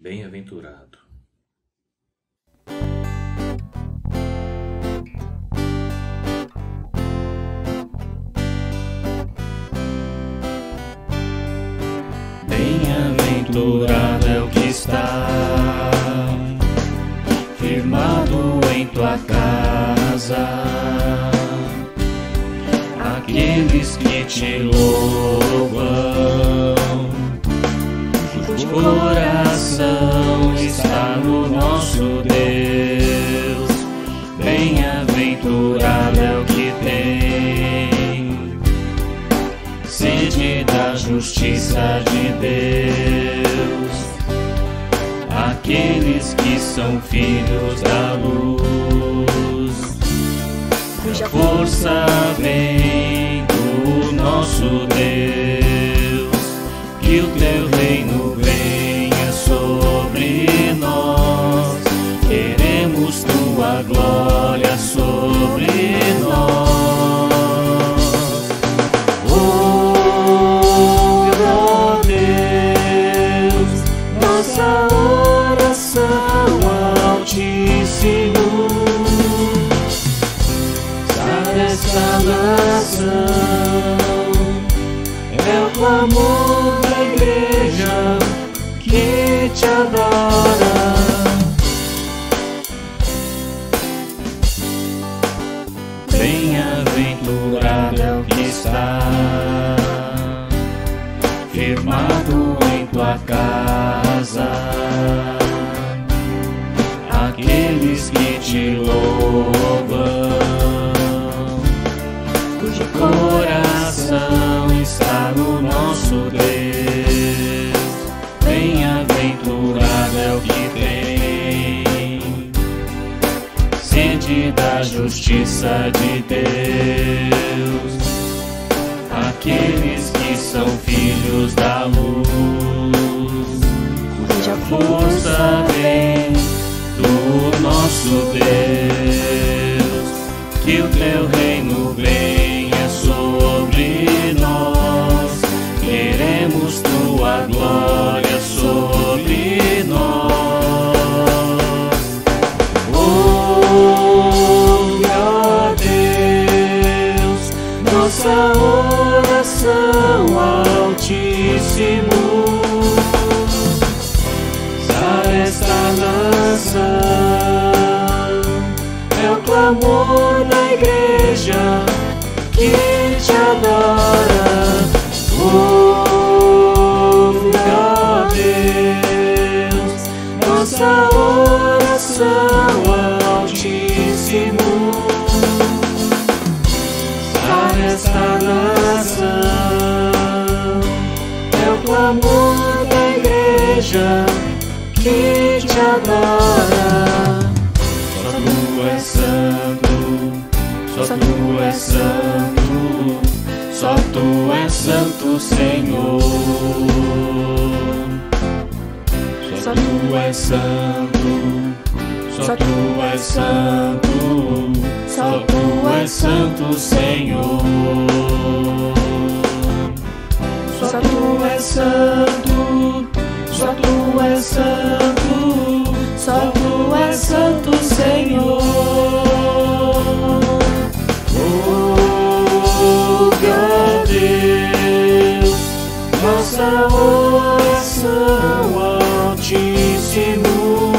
Bem-aventurado. Bem-aventurado é o que está firmado em tua casa, aqueles que te louvam, cujo coração está no nosso Deus. Bem-aventurado é o que tem sede da justiça de Deus, aqueles que são filhos da luz, cuja força vem do nosso Deus. Que o teu reino venha sobre nós, queremos tua glória sobre nós. Nossa oração ao Altíssimo, sai desta nação, é o clamor da igreja que te adora. Bem-aventurado é o que está firmado em tua casa, aqueles que te louvam, cujo coração está no nosso Deus. Bem-aventurado é o que tem sede da justiça de Deus, aqueles que são filhos da luz, cuja força vem do nosso Deus. Que o teu reino venha sobre nós, queremos tua glória sobre nós. Ouve, ó Deus, nossa oração ao Altíssimo, sai esta nação, é o clamor da igreja que te adora. Ouve, ó Deus, nossa oração ao Altíssimo, sai esta nação, é o clamor da igreja que te adora. Só tu és santo, só tu és santo, só tu és santo, Senhor. Só tu és santo, só tu és santo, só tu és santo, Senhor. Só tu és santo, só tu és santo, só tu és santo, Senhor. Ouve, ó Deus, nossa oração ao Altíssimo,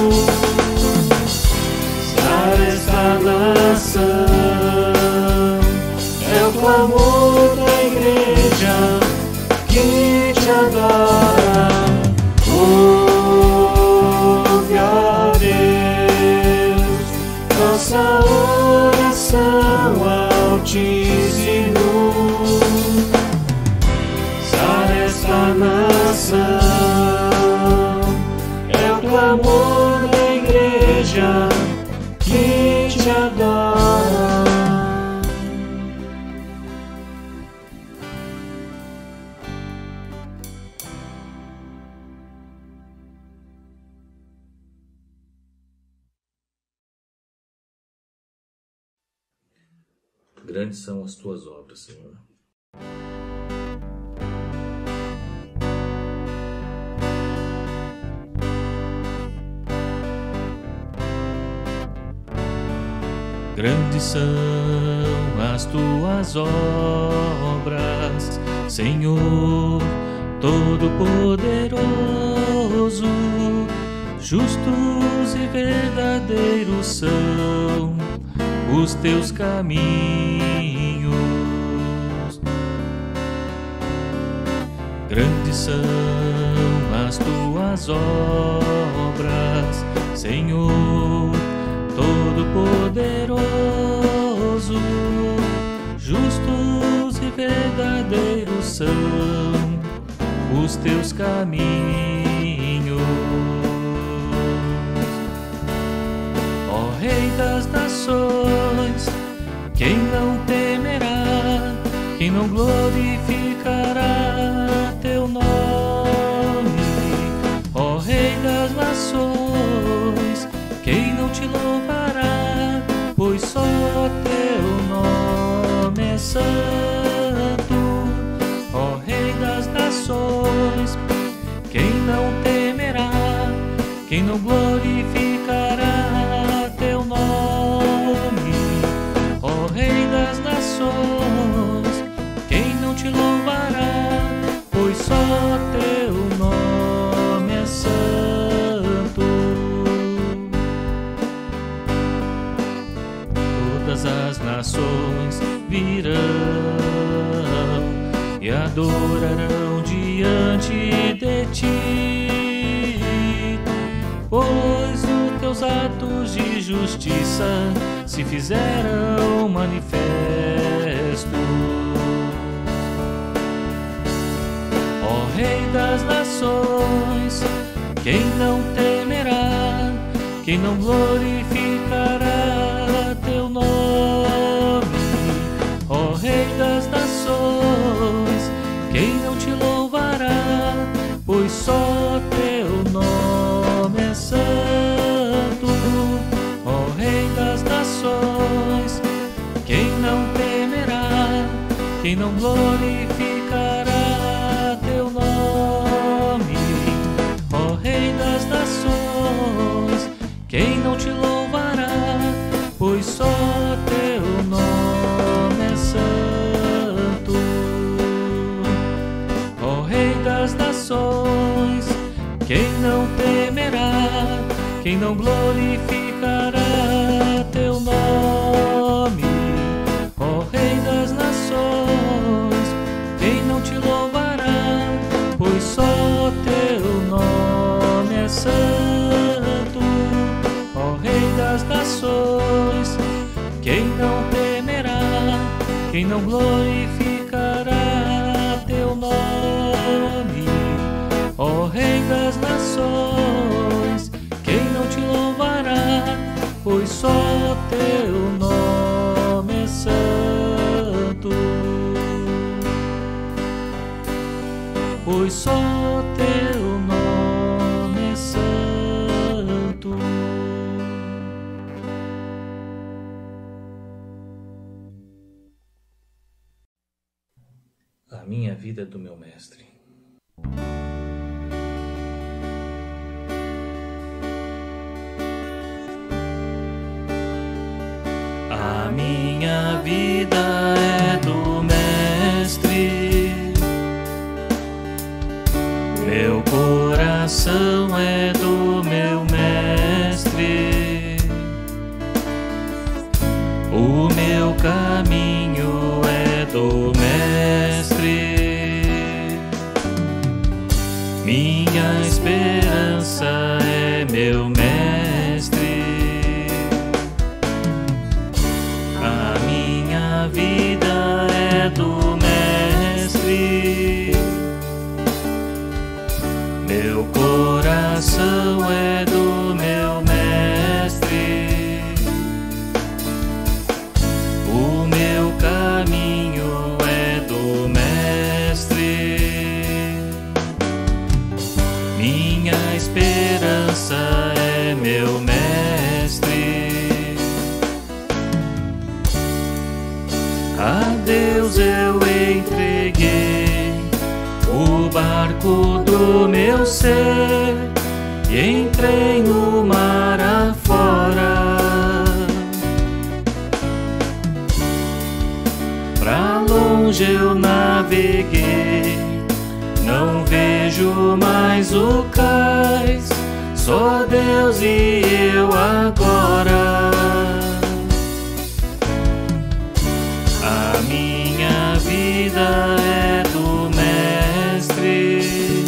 sai desta nação, é o clamor da igreja que te adora. Ouve, ó Deus, nossa oração ao Altíssimo, sai desta nação, é o clamor da igreja que te adora. Grandes são as tuas obras, Senhor. Grandes são as tuas obras, Senhor Todo-Poderoso. Justos e verdadeiros são os teus caminhos. Grandes são as tuas obras, Senhor Todo-Poderoso. Justos e verdadeiros são os teus caminhos. Ó Rei das nações, quem não temerá, quem não glorificará teu nome? Ó Rei das nações, quem não te louvará, pois só teu nome é santo. Ó Rei das nações, quem não temerá, quem não glorificará teu nome? Ó Rei das nações, quem não te louvará, pois só teu nome é santo. Todas as nações virão e adorarão diante de ti, pois os teus atos de justiça se fizeram manifestos. Ó Rei das nações, quem não temerá, quem não glorificará teu nome? Ó Rei das nações, quem não te louvará, pois só teu nome é santo. Ó Rei das nações, quem não temerá, quem não glorificará teu nome? Ó Rei das nações, quem não te louvará, pois só teu nome é santo. Ó Rei das nações, quem não temerá, quem não glorificará teu nome? Ó Rei das nações, quem não te louvará, pois só teu nome é santo. Ó Rei das nações, quem não temerá, quem não glorificará teu nome? Ó Rei das nações, quem não te louvará, pois só teu nome é santo. Pois só teu nome é santo. A minha vida é do meu mestre. A minha vida é do mestre, meu coração é do meu mestre, o meu caminho é do mestre, minha esperança é meu mestre. A minha vida é do mestre, meu coração é do meu mestre, o meu caminho é do mestre, minha esperança é meu mestre. A Deus eu entreguei o barco do meu ser e entrei no mar afora. vejo mais o cais, só Deus e eu agora. A minha vida é do Mestre,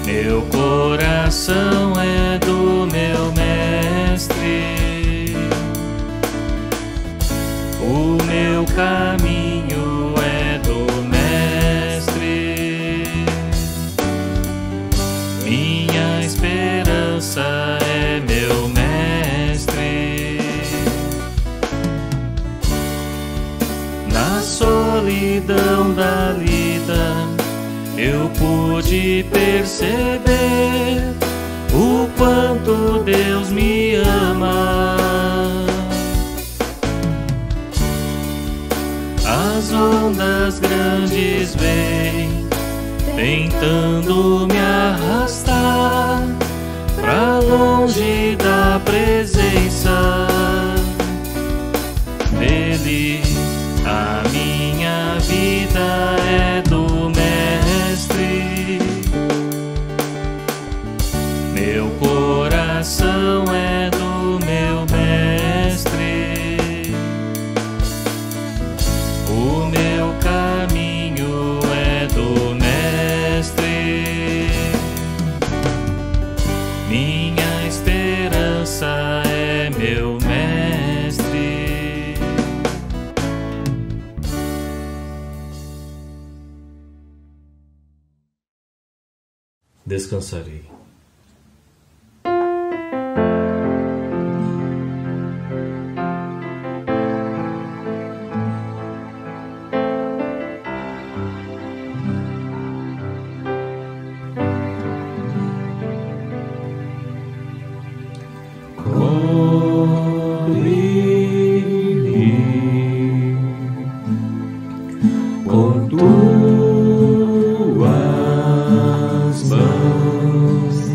meu coração é do meu Mestre, o meu caminho é do Mestre, minha esperança é meu Mestre. Na solidão da lida eu pude perceber o quanto Deus me ama. As ondas grandes vêm tentando me arrastar pra longe da presença dele. A minha vida é do Mestre, meu coração é do meu Mestre, o meu caminho é do Mestre, minha esperança é meu Mestre. Descansarei. Com tuas mãos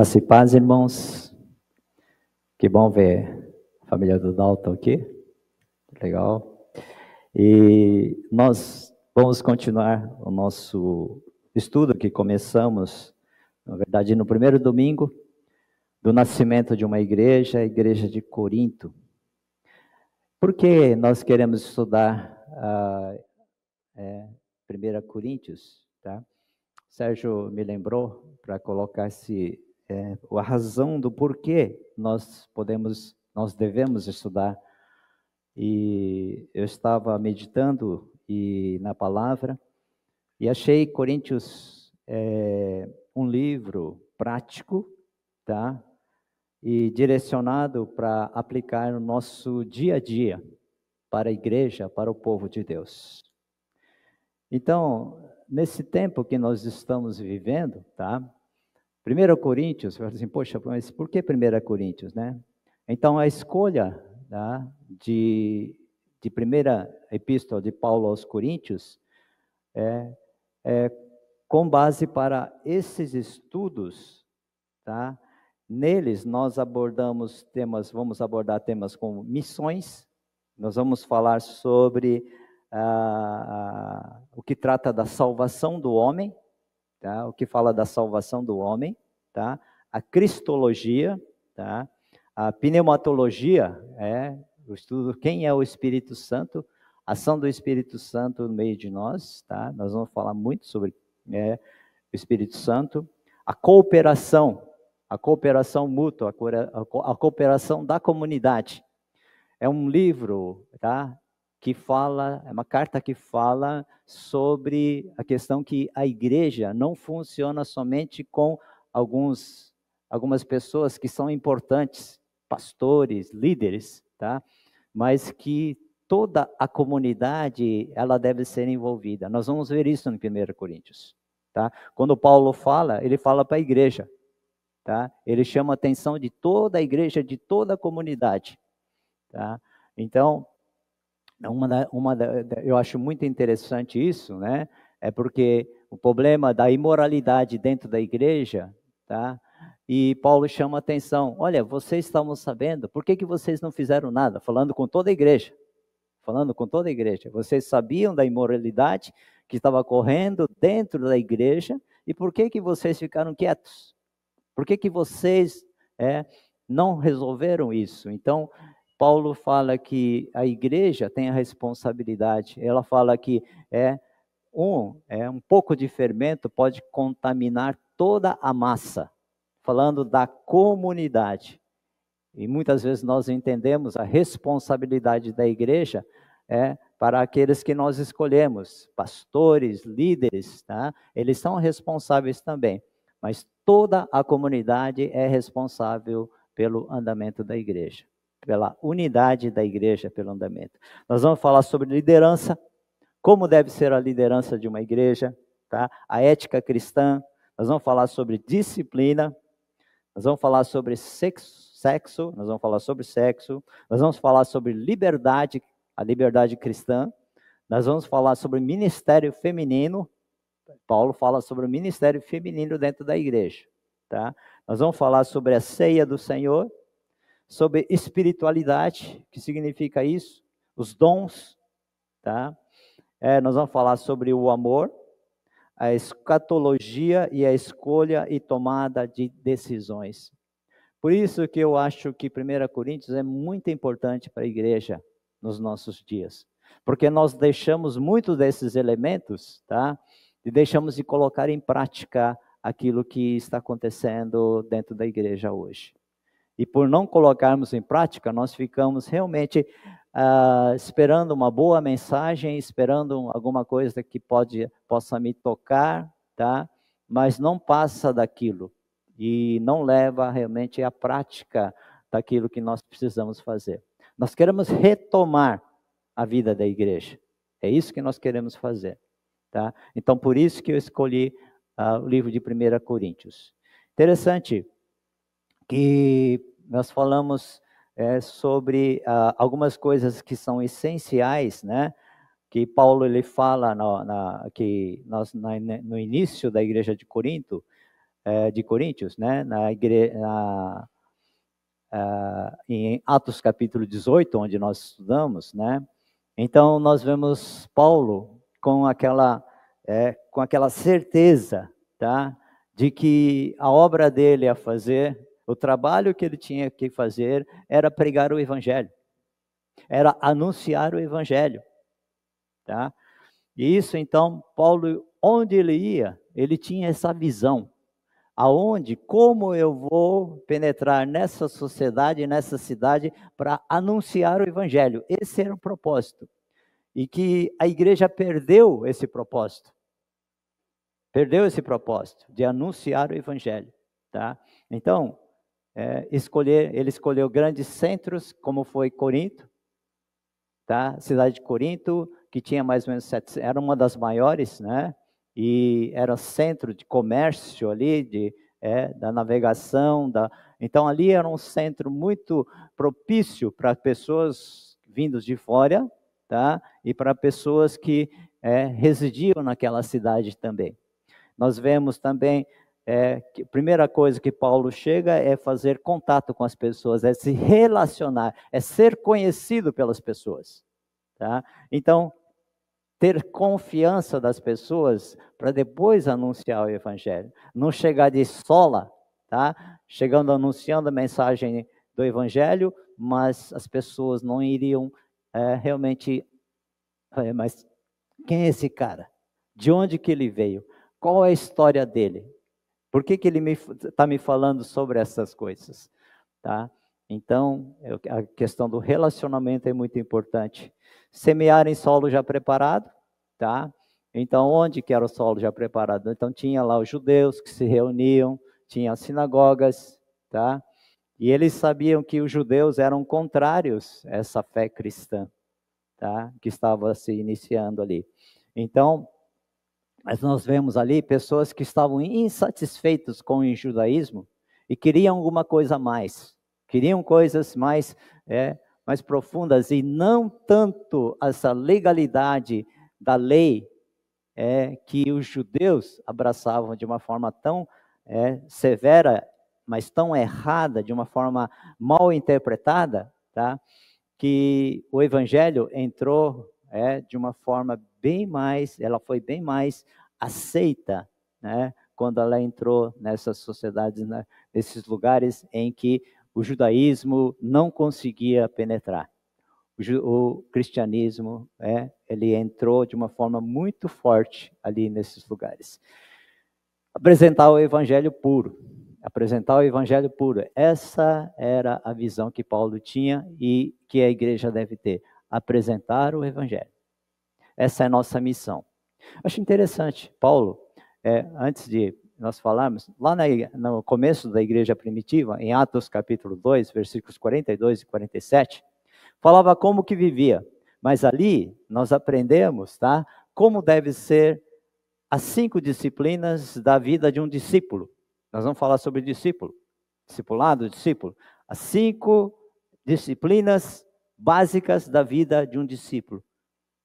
Graça e paz, irmãos. Que bom ver a família do Dalton aqui. Legal. E nós vamos continuar o nosso estudo que começamos, na verdade, no primeiro domingo do nascimento de uma igreja, a igreja de Corinto. Por que nós queremos estudar 1 Coríntios? Tá? Sérgio me lembrou para colocar a razão do porquê nós devemos estudar. E eu estava meditando na palavra e achei Coríntios um livro prático, tá? E direcionado para aplicar no nosso dia a dia, para a igreja, para o povo de Deus. Então, nesse tempo que nós estamos vivendo, tá? 1 Coríntios, você fala assim, poxa, mas por que 1 Coríntios, né? Então, a escolha, tá, de primeira epístola de Paulo aos Coríntios é com base para esses estudos, tá? Neles nós vamos abordar temas como missões, nós vamos falar sobre o que trata da salvação do homem, tá? O que fala da salvação do homem, tá? A cristologia, tá? A pneumatologia, o estudo quem é o Espírito Santo, a ação do Espírito Santo no meio de nós, tá? Nós vamos falar muito sobre o Espírito Santo. A cooperação mútua, a cooperação da comunidade. É um livro, tá? É uma carta que fala sobre a questão que a igreja não funciona somente com algumas pessoas que são importantes, pastores, líderes, tá? Mas que toda a comunidade, ela deve ser envolvida. Nós vamos ver isso no 1 Coríntios, tá? Quando Paulo fala, ele fala para a igreja, tá? Ele chama a atenção de toda a igreja, de toda a comunidade, tá? Então, eu acho muito interessante isso, né? É porque o problema da imoralidade dentro da igreja, tá? E Paulo chama a atenção, olha, vocês estavam sabendo, por que vocês não fizeram nada? Falando com toda a igreja, vocês sabiam da imoralidade que estava correndo dentro da igreja, e por que vocês ficaram quietos? Por que vocês não resolveram isso? Então, Paulo fala que a igreja tem a responsabilidade. Ela fala que um pouco de fermento pode contaminar toda a massa. Falando da comunidade. E muitas vezes nós entendemos a responsabilidade da igreja para aqueles que nós escolhemos, pastores, líderes, tá? Eles são responsáveis também. Mas toda a comunidade é responsável pelo andamento da igreja, pela unidade da igreja, pelo andamento. Nós vamos falar sobre liderança, como deve ser a liderança de uma igreja, tá? A ética cristã, nós vamos falar sobre disciplina, nós vamos falar sobre sexo, nós vamos falar sobre sexo, nós vamos falar sobre liberdade, a liberdade cristã, nós vamos falar sobre ministério feminino, Paulo fala sobre o ministério feminino dentro da igreja, tá? Nós vamos falar sobre a ceia do Senhor, sobre espiritualidade, que significa isso, os dons, tá? Nós vamos falar sobre o amor, a escatologia e a escolha e tomada de decisões. Por isso que eu acho que 1 Coríntios é muito importante para a igreja nos nossos dias, porque nós deixamos muitos desses elementos, tá? E deixamos de colocar em prática aquilo que está acontecendo dentro da igreja hoje. E por não colocarmos em prática, nós ficamos realmente esperando uma boa mensagem, esperando alguma coisa que possa me tocar, tá? Mas não passa daquilo e não leva realmente à prática daquilo que nós precisamos fazer. Nós queremos retomar a vida da igreja, é isso que nós queremos fazer, tá? Então, por isso que eu escolhi o livro de 1 Coríntios. Interessante que nós falamos sobre algumas coisas que são essenciais, né? Que Paulo ele fala no início da igreja de Corinto, de Coríntios, né? Em Atos capítulo 18, onde nós estudamos, né? Então nós vemos Paulo com aquela certeza, tá? De que a obra dele a fazer, o trabalho que ele tinha que fazer era pregar o evangelho, era anunciar o evangelho, tá? E isso então, Paulo, onde ele ia, ele tinha essa visão. Como eu vou penetrar nessa sociedade, nessa cidade, para anunciar o evangelho. Esse era o propósito. E que a igreja perdeu esse propósito. Perdeu esse propósito de anunciar o evangelho. Tá? Então, ele escolheu grandes centros, como foi Corinto. Tá? A cidade de Corinto, que tinha mais ou menos 700, era uma das maiores, né? E era centro de comércio ali, da navegação. Então, ali era um centro muito propício para pessoas vindas de fora, tá? E para pessoas que residiam naquela cidade também. Nós vemos também que a primeira coisa que Paulo chega é fazer contato com as pessoas, é se relacionar, é ser conhecido pelas pessoas. Tá? Então, ter confiança das pessoas para depois anunciar o evangelho. Não chegar de sola, tá? Chegando anunciando a mensagem do evangelho, mas as pessoas não iriam realmente... Mas quem é esse cara? De onde que ele veio? Qual é a história dele? Por que ele está me falando sobre essas coisas? Tá? Então, a questão do relacionamento é muito importante. Semear em solo já preparado, tá? Então, onde que era o solo já preparado? Então, tinha lá os judeus que se reuniam, tinha as sinagogas, tá? E eles sabiam que os judeus eram contrários a essa fé cristã, tá? Que estava se iniciando ali. Então, mas nós vemos ali pessoas que estavam insatisfeitos com o judaísmo e queriam alguma coisa a mais. Queriam coisas mais profundas e não tanto essa legalidade da lei que os judeus abraçavam de uma forma tão severa, mas tão errada, de uma forma mal interpretada, tá? Que o evangelho entrou de uma forma ela foi bem mais aceita, né? Quando ela entrou nessas sociedades, né? Nesses lugares em que o judaísmo não conseguia penetrar. O cristianismo, ele entrou de uma forma muito forte ali nesses lugares. Apresentar o evangelho puro. Apresentar o evangelho puro. Essa era a visão que Paulo tinha e que a igreja deve ter. Apresentar o evangelho. Essa é a nossa missão. Acho interessante, Paulo, antes de nós falarmos, lá no começo da igreja primitiva, em Atos capítulo 2, versículos 42 e 47, falava como que vivia. Mas ali nós aprendemos, tá? Como deve ser as 5 disciplinas da vida de um discípulo. Nós vamos falar sobre discípulo, discipulado, discípulo. As 5 disciplinas básicas da vida de um discípulo.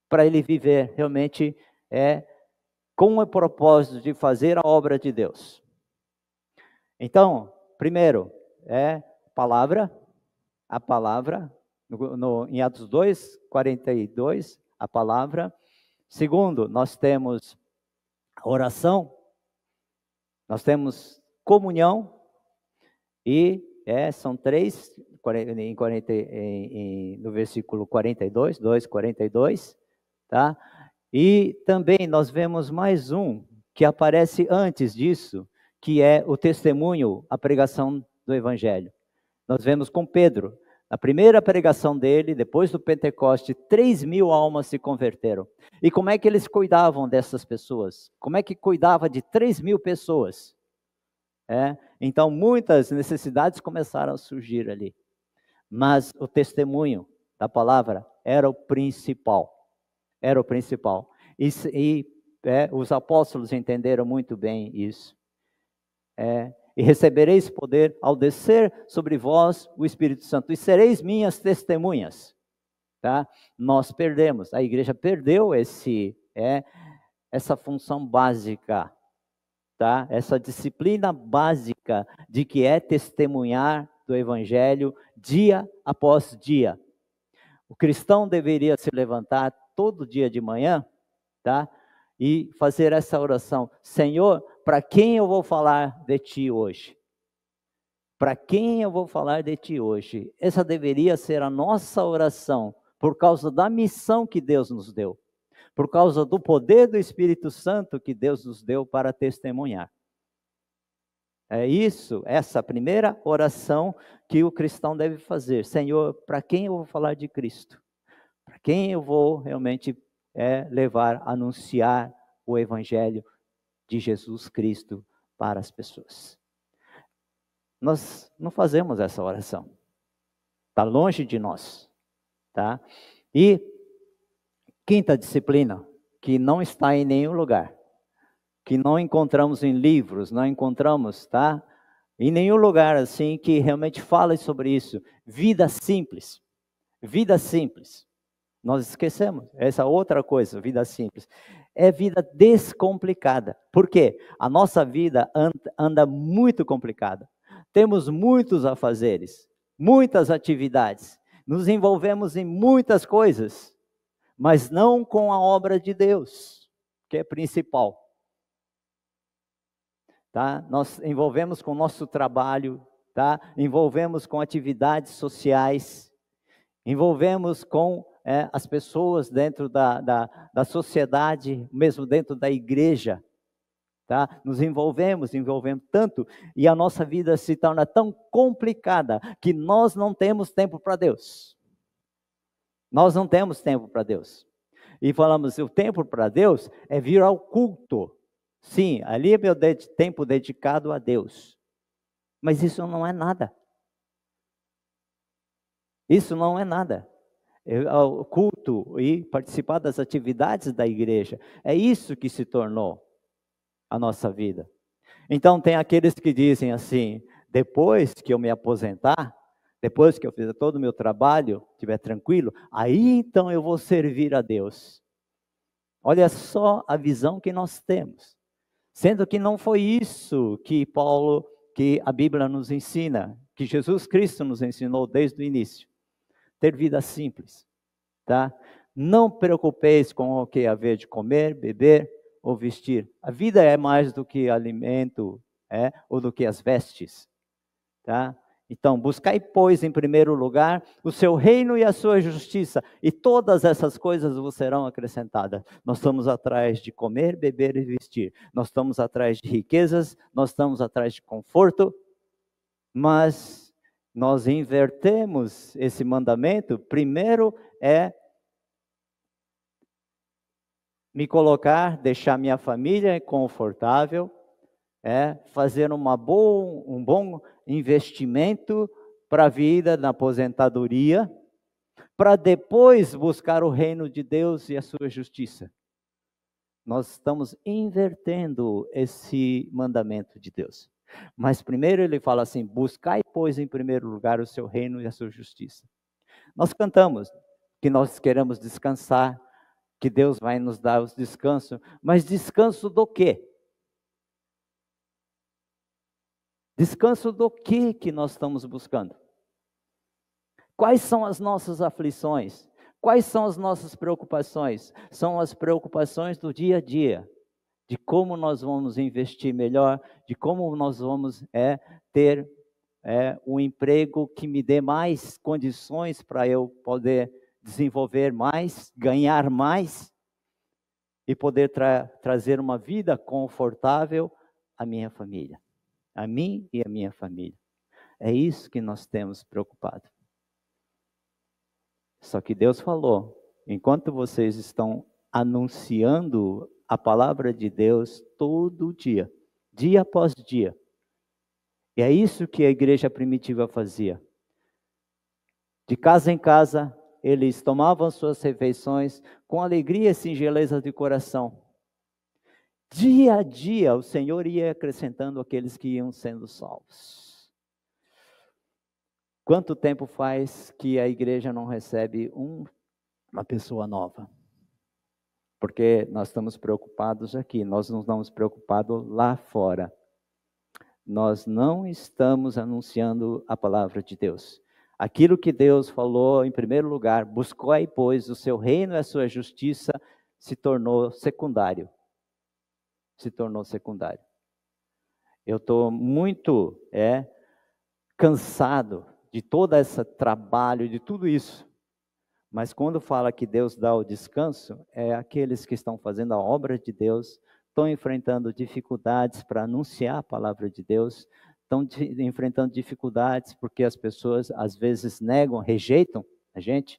Para ele viver realmente com o propósito de fazer a obra de Deus. Então, primeiro, a palavra, em Atos 2, 42, a palavra. Segundo, nós temos oração, nós temos comunhão, e são 3, no versículo 42, 2:42, tá? E também nós vemos mais um que aparece antes disso, que é o testemunho, a pregação do evangelho. Nós vemos com Pedro, na primeira pregação dele, depois do Pentecoste, 3.000 almas se converteram. E como é que eles cuidavam dessas pessoas? Como é que cuidava de 3.000 pessoas? Então, muitas necessidades começaram a surgir ali. Mas o testemunho da palavra era o principal. Era o principal. E os apóstolos entenderam muito bem isso. E recebereis poder ao descer sobre vós o Espírito Santo, e sereis minhas testemunhas. Tá? Nós perdemos, a igreja perdeu essa função básica. tá? Essa disciplina básica de que é testemunhar do Evangelho dia após dia. O cristão deveria se levantar todo dia de manhã, tá? E fazer essa oração: Senhor, para quem eu vou falar de Ti hoje? Para quem eu vou falar de Ti hoje? Essa deveria ser a nossa oração, por causa da missão que Deus nos deu, por causa do poder do Espírito Santo que Deus nos deu para testemunhar. É isso, essa primeira oração que o cristão deve fazer. Senhor, para quem eu vou falar de Cristo? Para quem eu vou realmente levar, anunciar o Evangelho de Jesus Cristo para as pessoas? Nós não fazemos essa oração. Está longe de nós, tá? E quinta disciplina, que não está em nenhum lugar, que não encontramos em livros, não encontramos, tá? Em nenhum lugar assim que realmente fale sobre isso. Vida simples. Vida simples. Nós esquecemos essa outra coisa, vida simples. É vida descomplicada. Por quê? A nossa vida anda muito complicada. Temos muitos afazeres, muitas atividades. Nos envolvemos em muitas coisas, mas não com a obra de Deus, que é principal. Tá? Nós envolvemos com o nosso trabalho, tá? Envolvemos com atividades sociais, envolvemos com as pessoas dentro da sociedade, mesmo dentro da igreja. Tá? Nos envolvemos tanto, e a nossa vida se torna tão complicada, que nós não temos tempo para Deus. Nós não temos tempo para Deus. E falamos, o tempo para Deus é vir ao culto. Sim, ali é meu tempo dedicado a Deus. Mas isso não é nada. Isso não é nada. O culto e participar das atividades da igreja, é isso que se tornou a nossa vida. Então tem aqueles que dizem assim, depois que eu me aposentar, depois que eu fizer todo o meu trabalho, estiver tranquilo, aí então eu vou servir a Deus. Olha só a visão que nós temos. Sendo que não foi isso que a Bíblia nos ensina, que Jesus Cristo nos ensinou desde o início. Ter vida simples, tá? Não preocupeis com o que haver de comer, beber ou vestir. A vida é mais do que alimento, ou do que as vestes, tá? Então, buscai, pois, em primeiro lugar o seu reino e a sua justiça, e todas essas coisas vos serão acrescentadas. Nós estamos atrás de comer, beber e vestir. Nós estamos atrás de riquezas, nós estamos atrás de conforto, mas nós invertemos esse mandamento. Primeiro é me colocar, deixar minha família confortável, fazer um bom investimento para a vida na aposentadoria, para depois buscar o reino de Deus e a sua justiça. Nós estamos invertendo esse mandamento de Deus. Mas primeiro ele fala assim, buscai, pois, em primeiro lugar o seu reino e a sua justiça. Nós cantamos que nós queremos descansar, que Deus vai nos dar os descansos, mas descanso do quê? Descanso do que nós estamos buscando? Quais são as nossas aflições? Quais são as nossas preocupações? São as preocupações do dia a dia, de como nós vamos investir melhor, de como nós vamos ter um emprego que me dê mais condições para eu poder desenvolver mais, ganhar mais e poder trazer uma vida confortável à minha família, a mim e a minha família. É isso que nós temos preocupado. Só que Deus falou, enquanto vocês estão anunciando a palavra de Deus todo dia, dia após dia, e é isso que a igreja primitiva fazia. De casa em casa, eles tomavam suas refeições com alegria e singeleza de coração. Dia a dia, o Senhor ia acrescentando aqueles que iam sendo salvos. Quanto tempo faz que a igreja não recebe uma pessoa nova? Porque nós estamos preocupados aqui, nós não estamos preocupados lá fora. Nós não estamos anunciando a palavra de Deus. Aquilo que Deus falou em primeiro lugar, buscai, pois, o seu reino e a sua justiça, se tornou secundário. Se tornou secundário. Eu estou muito cansado de todo esse trabalho, de tudo isso. Mas quando fala que Deus dá o descanso, é aqueles que estão fazendo a obra de Deus, estão enfrentando dificuldades para anunciar a palavra de Deus, estão enfrentando dificuldades porque as pessoas às vezes negam, rejeitam a gente,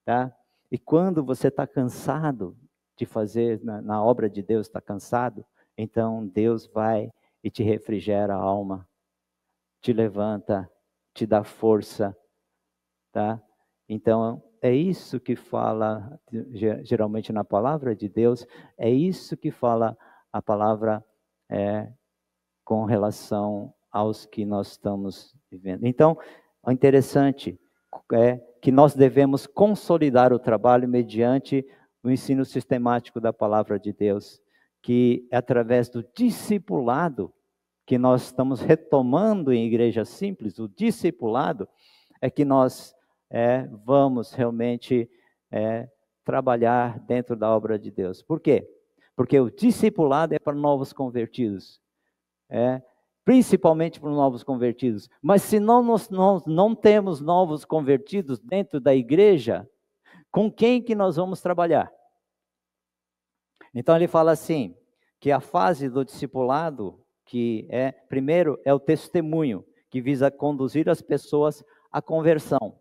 tá? E quando você está cansado de fazer na obra de Deus, está cansado, então Deus vai e te refrigera a alma, te levanta, te dá força, tá? Então, é isso que fala, geralmente na palavra de Deus, é isso que fala a palavra com relação aos que nós estamos vivendo. Então, o interessante é que nós devemos consolidar o trabalho mediante o ensino sistemático da palavra de Deus, que é através do discipulado, que nós estamos retomando em igreja simples, o discipulado, é que nós vamos realmente trabalhar dentro da obra de Deus. Por quê? Porque o discipulado é para novos convertidos, principalmente para novos convertidos. Mas se nós não temos novos convertidos dentro da igreja, com quem que nós vamos trabalhar? Então ele fala assim, que a fase do discipulado, que primeiro é o testemunho, que visa conduzir as pessoas à conversão.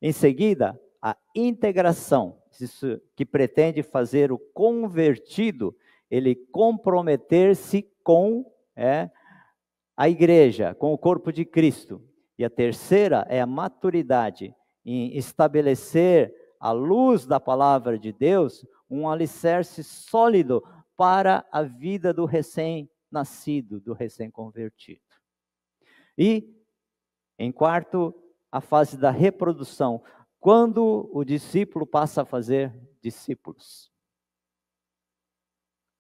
Em seguida, a integração, isso que pretende fazer o convertido, ele comprometer-se com a igreja, com o corpo de Cristo. E a terceira é a maturidade, em estabelecer, à luz da palavra de Deus, um alicerce sólido para a vida do recém-nascido, do recém-convertido. E, em quarto, a fase da reprodução, quando o discípulo passa a fazer discípulos.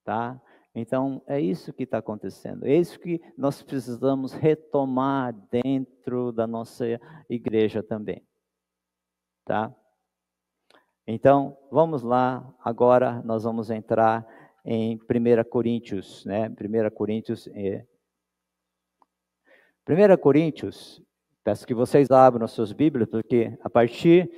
Tá? Então, é isso que está acontecendo. É isso que nós precisamos retomar dentro da nossa igreja também. Tá? Então, vamos lá. Agora nós vamos entrar em 1 Coríntios. 1 Coríntios, peço que vocês abram as suas Bíblias, porque a partir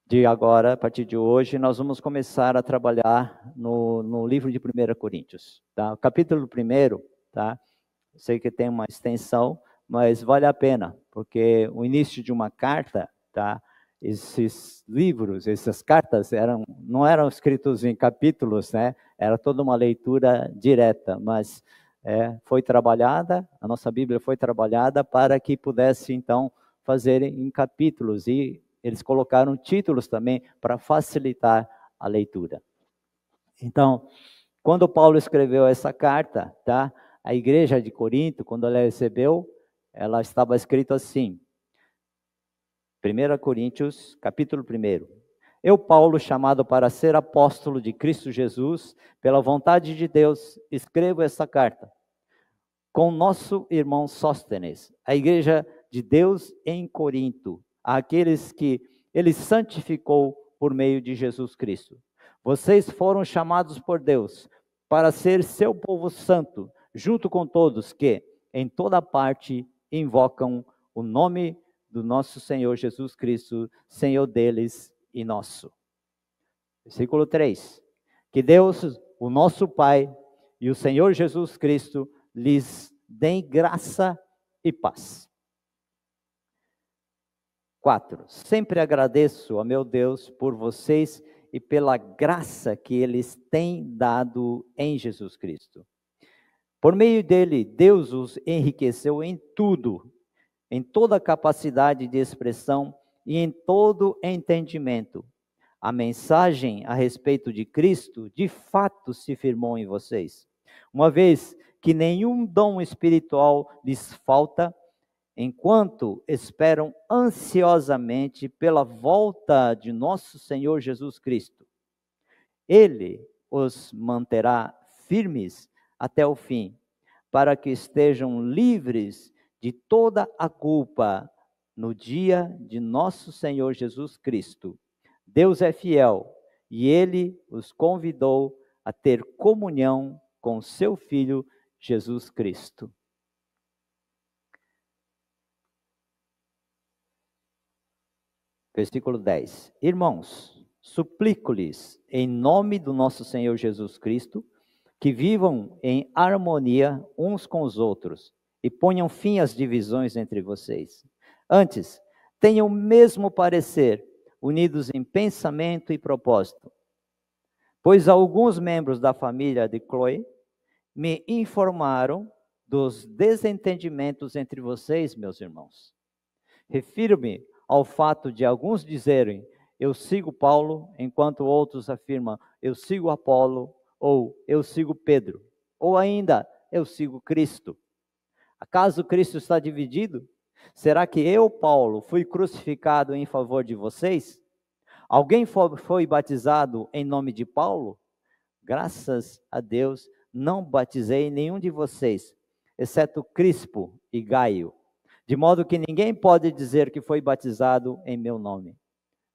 de agora, a partir de hoje, nós vamos começar a trabalhar no livro de 1 Coríntios. Tá? O capítulo 1, tá? Sei que tem uma extensão, mas vale a pena, porque o início de uma carta, tá? Esses livros, essas cartas não eram escritos em capítulos, né? Era toda uma leitura direta, mas foi trabalhada, a nossa Bíblia foi trabalhada para que pudesse então fazer em capítulos, e eles colocaram títulos também para facilitar a leitura. Então, quando Paulo escreveu essa carta, tá? A igreja de Corinto, quando ela recebeu, ela estava escrito assim, 1 Coríntios, capítulo 1. Eu, Paulo, chamado para ser apóstolo de Cristo Jesus, pela vontade de Deus, escrevo essa carta. Com nosso irmão Sóstenes, a igreja de Deus em Corinto, àqueles que ele santificou por meio de Jesus Cristo. Vocês foram chamados por Deus para ser seu povo santo, junto com todos que, em toda parte, invocam o nome do nosso Senhor Jesus Cristo, Senhor deles e nosso. Versículo 3. Que Deus, o nosso Pai, e o Senhor Jesus Cristo, lhes deem graça e paz. 4. Sempre agradeço a meu Deus por vocês e pela graça que eles têm dado em Jesus Cristo. Por meio dele, Deus os enriqueceu em tudo, em toda capacidade de expressão e em todo entendimento. A mensagem a respeito de Cristo, de fato, se firmou em vocês, uma vez que nenhum dom espiritual lhes falta, enquanto esperam ansiosamente pela volta de nosso Senhor Jesus Cristo. Ele, os manterá firmes até o fim, para que estejam livres de toda a culpa no dia de nosso Senhor Jesus Cristo. Deus é fiel e Ele os convidou a ter comunhão com seu Filho Jesus Cristo. Versículo 10. Irmãos, suplico-lhes, em nome do nosso Senhor Jesus Cristo, que vivam em harmonia uns com os outros e ponham fim às divisões entre vocês. Antes, tenham o mesmo parecer, unidos em pensamento e propósito. Pois alguns membros da família de Cloé me informaram dos desentendimentos entre vocês, meus irmãos. Refiro-me ao fato de alguns dizerem, eu sigo Paulo, enquanto outros afirmam, eu sigo Apolo, ou eu sigo Pedro, ou ainda, eu sigo Cristo. Acaso Cristo está dividido? Será que eu, Paulo, fui crucificado em favor de vocês? Alguém foi batizado em nome de Paulo? Graças a Deus, não batizei nenhum de vocês, exceto Crispo e Gaio, de modo que ninguém pode dizer que foi batizado em meu nome.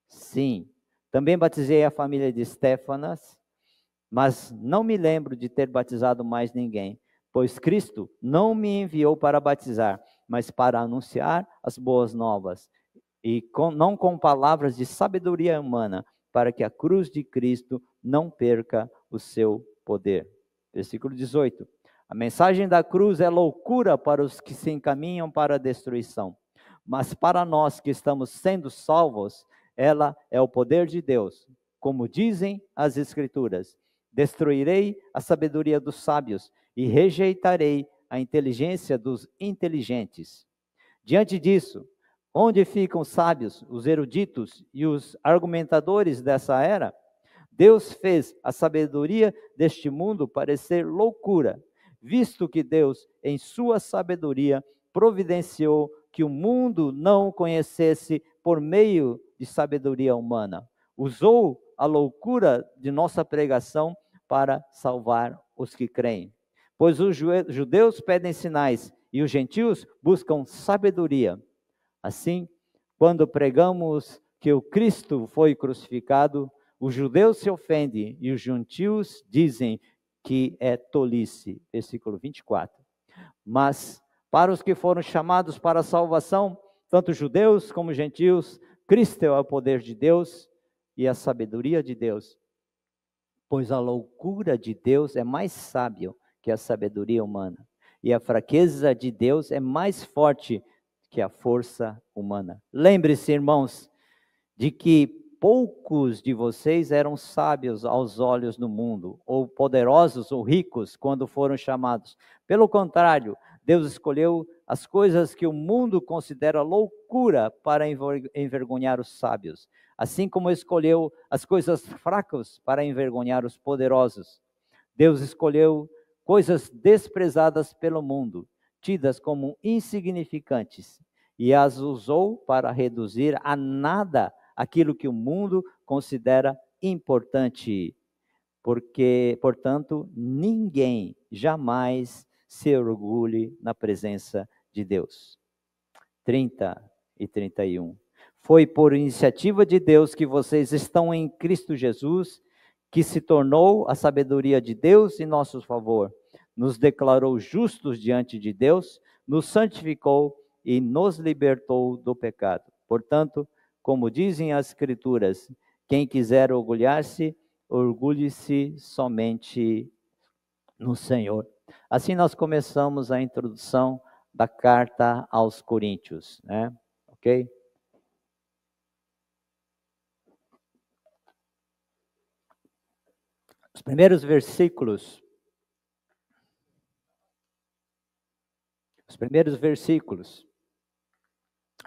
Sim, também batizei a família de Estéfanas, mas não me lembro de ter batizado mais ninguém, pois Cristo não me enviou para batizar, mas para anunciar as boas novas, e não com palavras de sabedoria humana, para que a cruz de Cristo não perca o seu poder. Versículo 18. A mensagem da cruz é loucura para os que se encaminham para a destruição, mas para nós que estamos sendo salvos, ela é o poder de Deus. Como dizem as Escrituras, destruirei a sabedoria dos sábios e rejeitarei a inteligência dos inteligentes. Diante disso, onde ficam os sábios, os eruditos e os argumentadores dessa era? Deus fez a sabedoria deste mundo parecer loucura, visto que Deus, em sua sabedoria, providenciou que o mundo não o conhecesse por meio de sabedoria humana. Usou a loucura de nossa pregação para salvar os que creem. Pois os judeus pedem sinais e os gentios buscam sabedoria. Assim, quando pregamos que o Cristo foi crucificado, os judeus se ofendem e os gentios dizem que é tolice. Versículo 24. Mas para os que foram chamados para a salvação, tanto judeus como gentios, Cristo é o poder de Deus e a sabedoria de Deus. Pois a loucura de Deus é mais sábia que a sabedoria humana, e a fraqueza de Deus é mais forte que a força humana. Lembre-se, irmãos, de que poucos de vocês eram sábios aos olhos do mundo, ou poderosos ou ricos quando foram chamados. Pelo contrário, Deus escolheu as coisas que o mundo considera loucura para envergonhar os sábios, assim como escolheu as coisas fracas para envergonhar os poderosos. Deus escolheu coisas desprezadas pelo mundo, tidas como insignificantes, e as usou para reduzir a nada aquilo que o mundo considera importante. Porque, portanto, ninguém jamais se orgulhe na presença de Deus. 30 e 31. Foi por iniciativa de Deus que vocês estão em Cristo Jesus, que se tornou a sabedoria de Deus em nosso favor, nos declarou justos diante de Deus, nos santificou e nos libertou do pecado. Portanto, como dizem as Escrituras, quem quiser orgulhar-se, orgulhe-se somente no Senhor. Assim nós começamos a introdução da carta aos Coríntios, né? Ok? Os primeiros versículos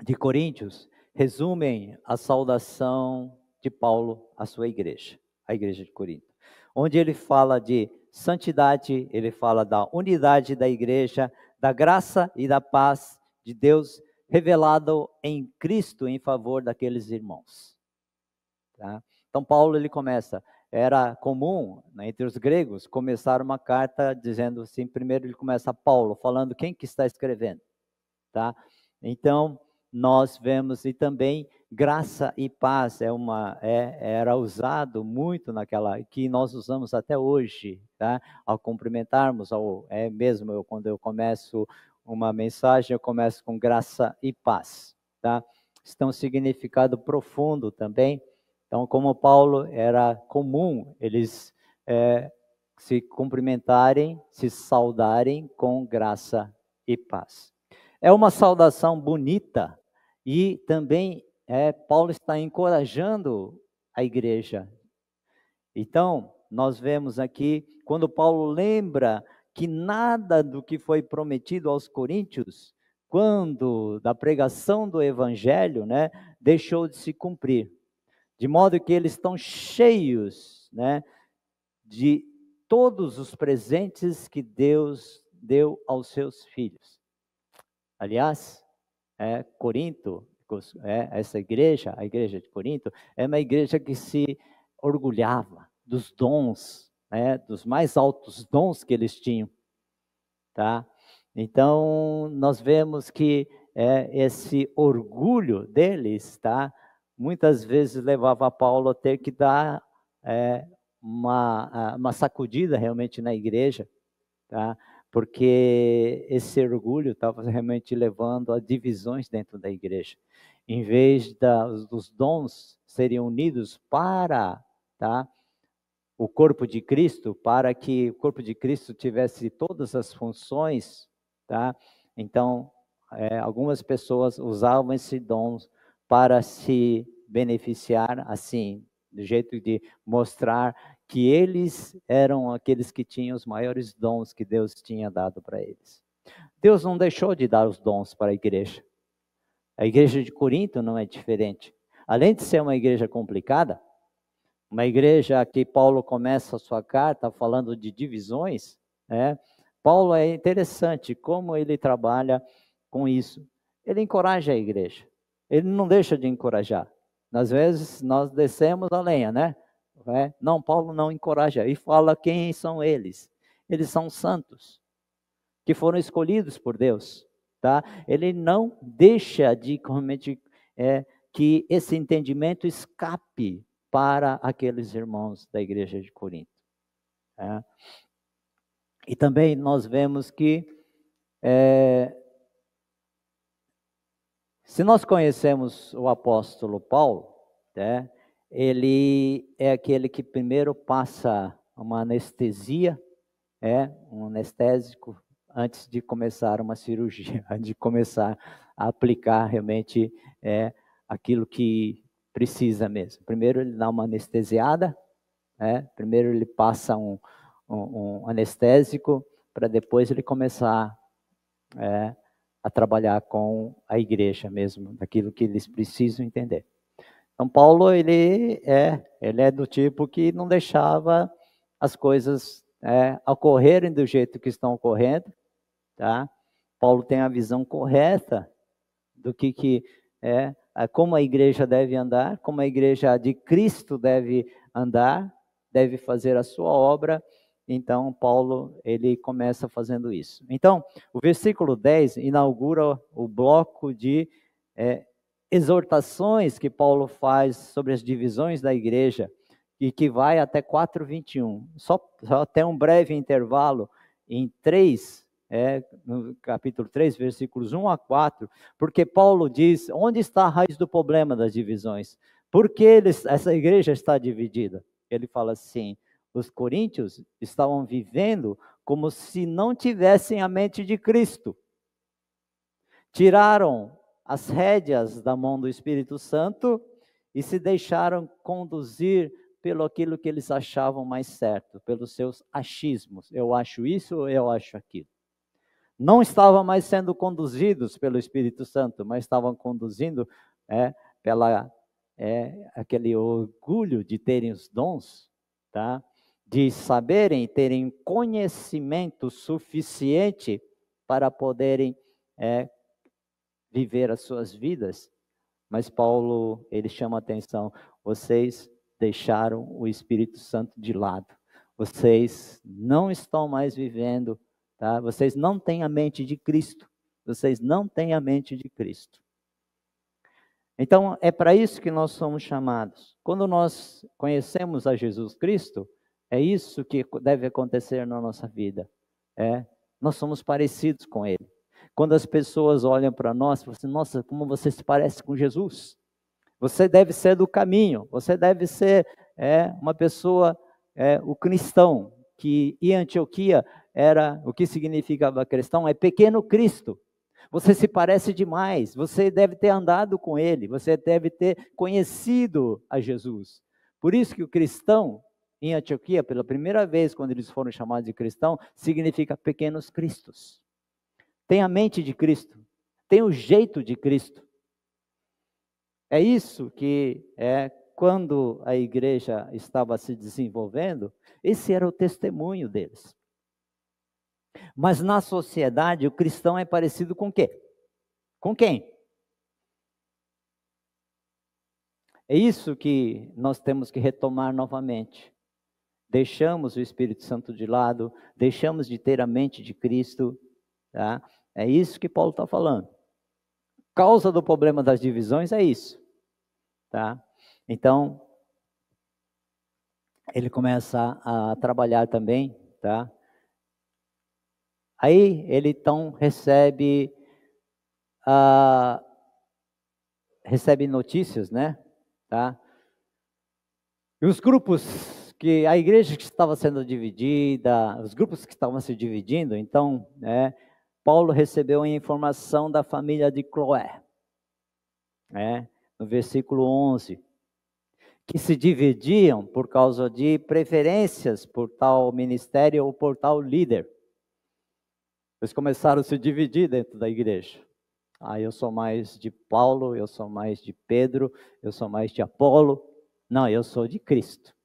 de Coríntios resumem a saudação de Paulo à sua igreja, a igreja de Corinto, onde ele fala de santidade, ele fala da unidade da igreja, da graça e da paz de Deus revelado em Cristo em favor daqueles irmãos. Tá? Então Paulo ele começa, era comum, né, entre os gregos, começar uma carta dizendo assim, primeiro ele começa Paulo, falando quem que está escrevendo, tá? Então, nós vemos, e também graça e paz era usado muito naquela, que nós usamos até hoje, tá? Ao cumprimentarmos, quando eu começo uma mensagem, eu começo com graça e paz, tá? Isso tem um significado profundo também. Então, como Paulo, era comum eles se cumprimentarem, se saudarem com graça e paz. É uma saudação bonita e também Paulo está encorajando a igreja. Então, nós vemos aqui, quando Paulo lembra que nada do que foi prometido aos coríntios, quando da pregação do evangelho, né, deixou de se cumprir. De modo que eles estão cheios, né, de todos os presentes que Deus deu aos seus filhos. Aliás, Corinto, essa igreja, a igreja de Corinto, é uma igreja que se orgulhava dos dons, né, dos mais altos dons que eles tinham, tá? Então, nós vemos que esse orgulho deles, tá, muitas vezes levava Paulo a ter que dar uma sacudida realmente na igreja, tá? Porque esse orgulho estava realmente levando a divisões dentro da igreja. Em vez dos dons serem unidos para, tá, o corpo de Cristo, para que o corpo de Cristo tivesse todas as funções, tá? Então, algumas pessoas usavam esse dom para se beneficiar, assim, do jeito de mostrar que eles eram aqueles que tinham os maiores dons que Deus tinha dado para eles. Deus não deixou de dar os dons para a igreja. A igreja de Corinto não é diferente. Além de ser uma igreja complicada, uma igreja que Paulo começa a sua carta falando de divisões, Paulo é interessante como ele trabalha com isso. Ele encoraja a igreja. Ele não deixa de encorajar. Às vezes nós descemos a lenha, né? Não, Paulo não encoraja. E fala quem são eles. Eles são santos, que foram escolhidos por Deus, tá? Ele não deixa de que esse entendimento escape para aqueles irmãos da igreja de Corinto. E também nós vemos que se nós conhecemos o apóstolo Paulo, ele é aquele que primeiro passa uma anestesia, um anestésico, antes de começar uma cirurgia, antes de começar a aplicar realmente aquilo que precisa mesmo. Primeiro ele dá uma anestesiada, primeiro ele passa um anestésico, para depois ele começar a trabalhar com a igreja mesmo, daquilo que eles precisam entender. Então, Paulo, ele é do tipo que não deixava as coisas ocorrerem do jeito que estão ocorrendo, tá? Paulo tem a visão correta do que como a igreja deve andar, como a igreja de Cristo deve andar, deve fazer a sua obra. Então, Paulo, ele começa fazendo isso. Então, o versículo 10 inaugura o bloco de exortações que Paulo faz sobre as divisões da igreja, e que vai até 4:21. Só até um breve intervalo em 3, no capítulo 3, versículos 1 a 4, porque Paulo diz, onde está a raiz do problema das divisões? Por que essa igreja está dividida? Ele fala assim, os coríntios estavam vivendo como se não tivessem a mente de Cristo. Tiraram as rédeas da mão do Espírito Santo e se deixaram conduzir pelo aquilo que eles achavam mais certo, pelos seus achismos. Eu acho isso ou eu acho aquilo. Não estavam mais sendo conduzidos pelo Espírito Santo, mas estavam conduzindo aquele orgulho de terem os dons, tá? De saberem, terem conhecimento suficiente para poderem viver as suas vidas. Mas Paulo, ele chama a atenção, vocês deixaram o Espírito Santo de lado. Vocês não estão mais vivendo, tá? Vocês não têm a mente de Cristo. Vocês não têm a mente de Cristo. Então, é para isso que nós somos chamados. Quando nós conhecemos a Jesus Cristo, é isso que deve acontecer na nossa vida. Nós somos parecidos com Ele. Quando as pessoas olham para nós, falam assim, nossa, como você se parece com Jesus. Você deve ser do caminho, você deve ser uma pessoa, o cristão, que em Antioquia era, o que significava cristão, é pequeno Cristo. Você se parece demais, você deve ter andado com Ele, você deve ter conhecido a Jesus. Por isso que o cristão, em Antioquia, pela primeira vez, quando eles foram chamados de cristão, significa pequenos cristos. Tem a mente de Cristo, tem o jeito de Cristo. É isso que quando a igreja estava se desenvolvendo, esse era o testemunho deles. Mas na sociedade, o cristão é parecido com o quê? Com quem? É isso que nós temos que retomar novamente. Deixamos o Espírito Santo de lado, deixamos de ter a mente de Cristo, tá? É isso que Paulo está falando. Causa do problema das divisões é isso, tá? Então, ele começa a trabalhar também, tá? Aí ele então recebe notícias, né? Tá? E os grupos que a igreja que estava sendo dividida, os grupos que estavam se dividindo, então, Paulo recebeu a informação da família de Cloé, no versículo 11, que se dividiam por causa de preferências por tal ministério ou por tal líder. Eles começaram a se dividir dentro da igreja. Eu sou mais de Paulo, eu sou mais de Pedro, eu sou mais de Apolo. Não, eu sou de Cristo.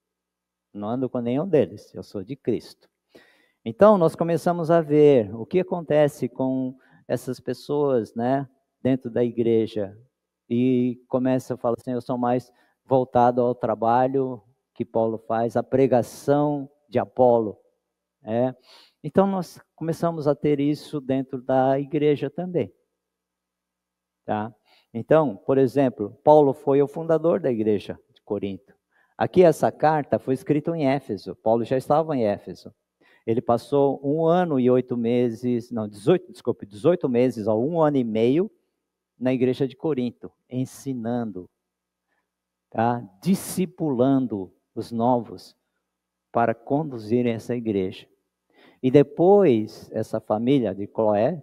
Não ando com nenhum deles, eu sou de Cristo. Então, nós começamos a ver o que acontece com essas pessoas, né, dentro da igreja. E começa a falar assim, eu sou mais voltado ao trabalho que Paulo faz, a pregação de Apolo. Então, nós começamos a ter isso dentro da igreja também. Tá? Então, por exemplo, Paulo foi o fundador da igreja de Corinto. Aqui essa carta foi escrita em Éfeso. Paulo já estava em Éfeso. Ele passou 1 ano e 8 meses, 18 meses ou 1 ano e meio na igreja de Corinto, ensinando, tá? Discipulando os novos para conduzirem essa igreja. E depois, essa família de Cloé,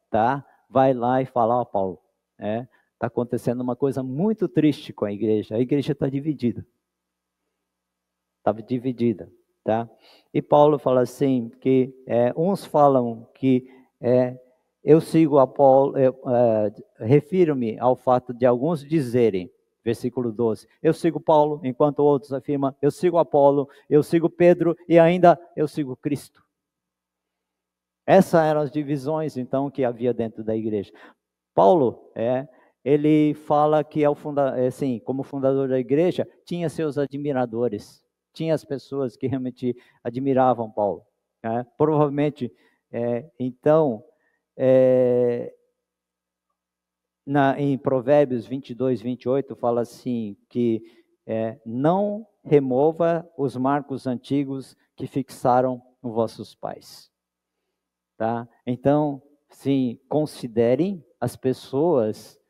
tá? Vai lá e fala, Paulo, está acontecendo uma coisa muito triste com a igreja está dividida. Estava dividida, tá? E Paulo fala assim, que uns falam que eu sigo Apolo, refiro-me ao fato de alguns dizerem, versículo 12, eu sigo Paulo, enquanto outros afirmam, eu sigo Apolo, eu sigo Pedro e ainda eu sigo Cristo. Essas eram as divisões, então, que havia dentro da igreja. Paulo, ele fala que como fundador da igreja, tinha seus admiradores, tinha as pessoas que realmente admiravam Paulo. Provavelmente, então, em Provérbios 22, 28, fala assim, que não remova os marcos antigos que fixaram os vossos pais. Tá? Então, sim, considerem as pessoas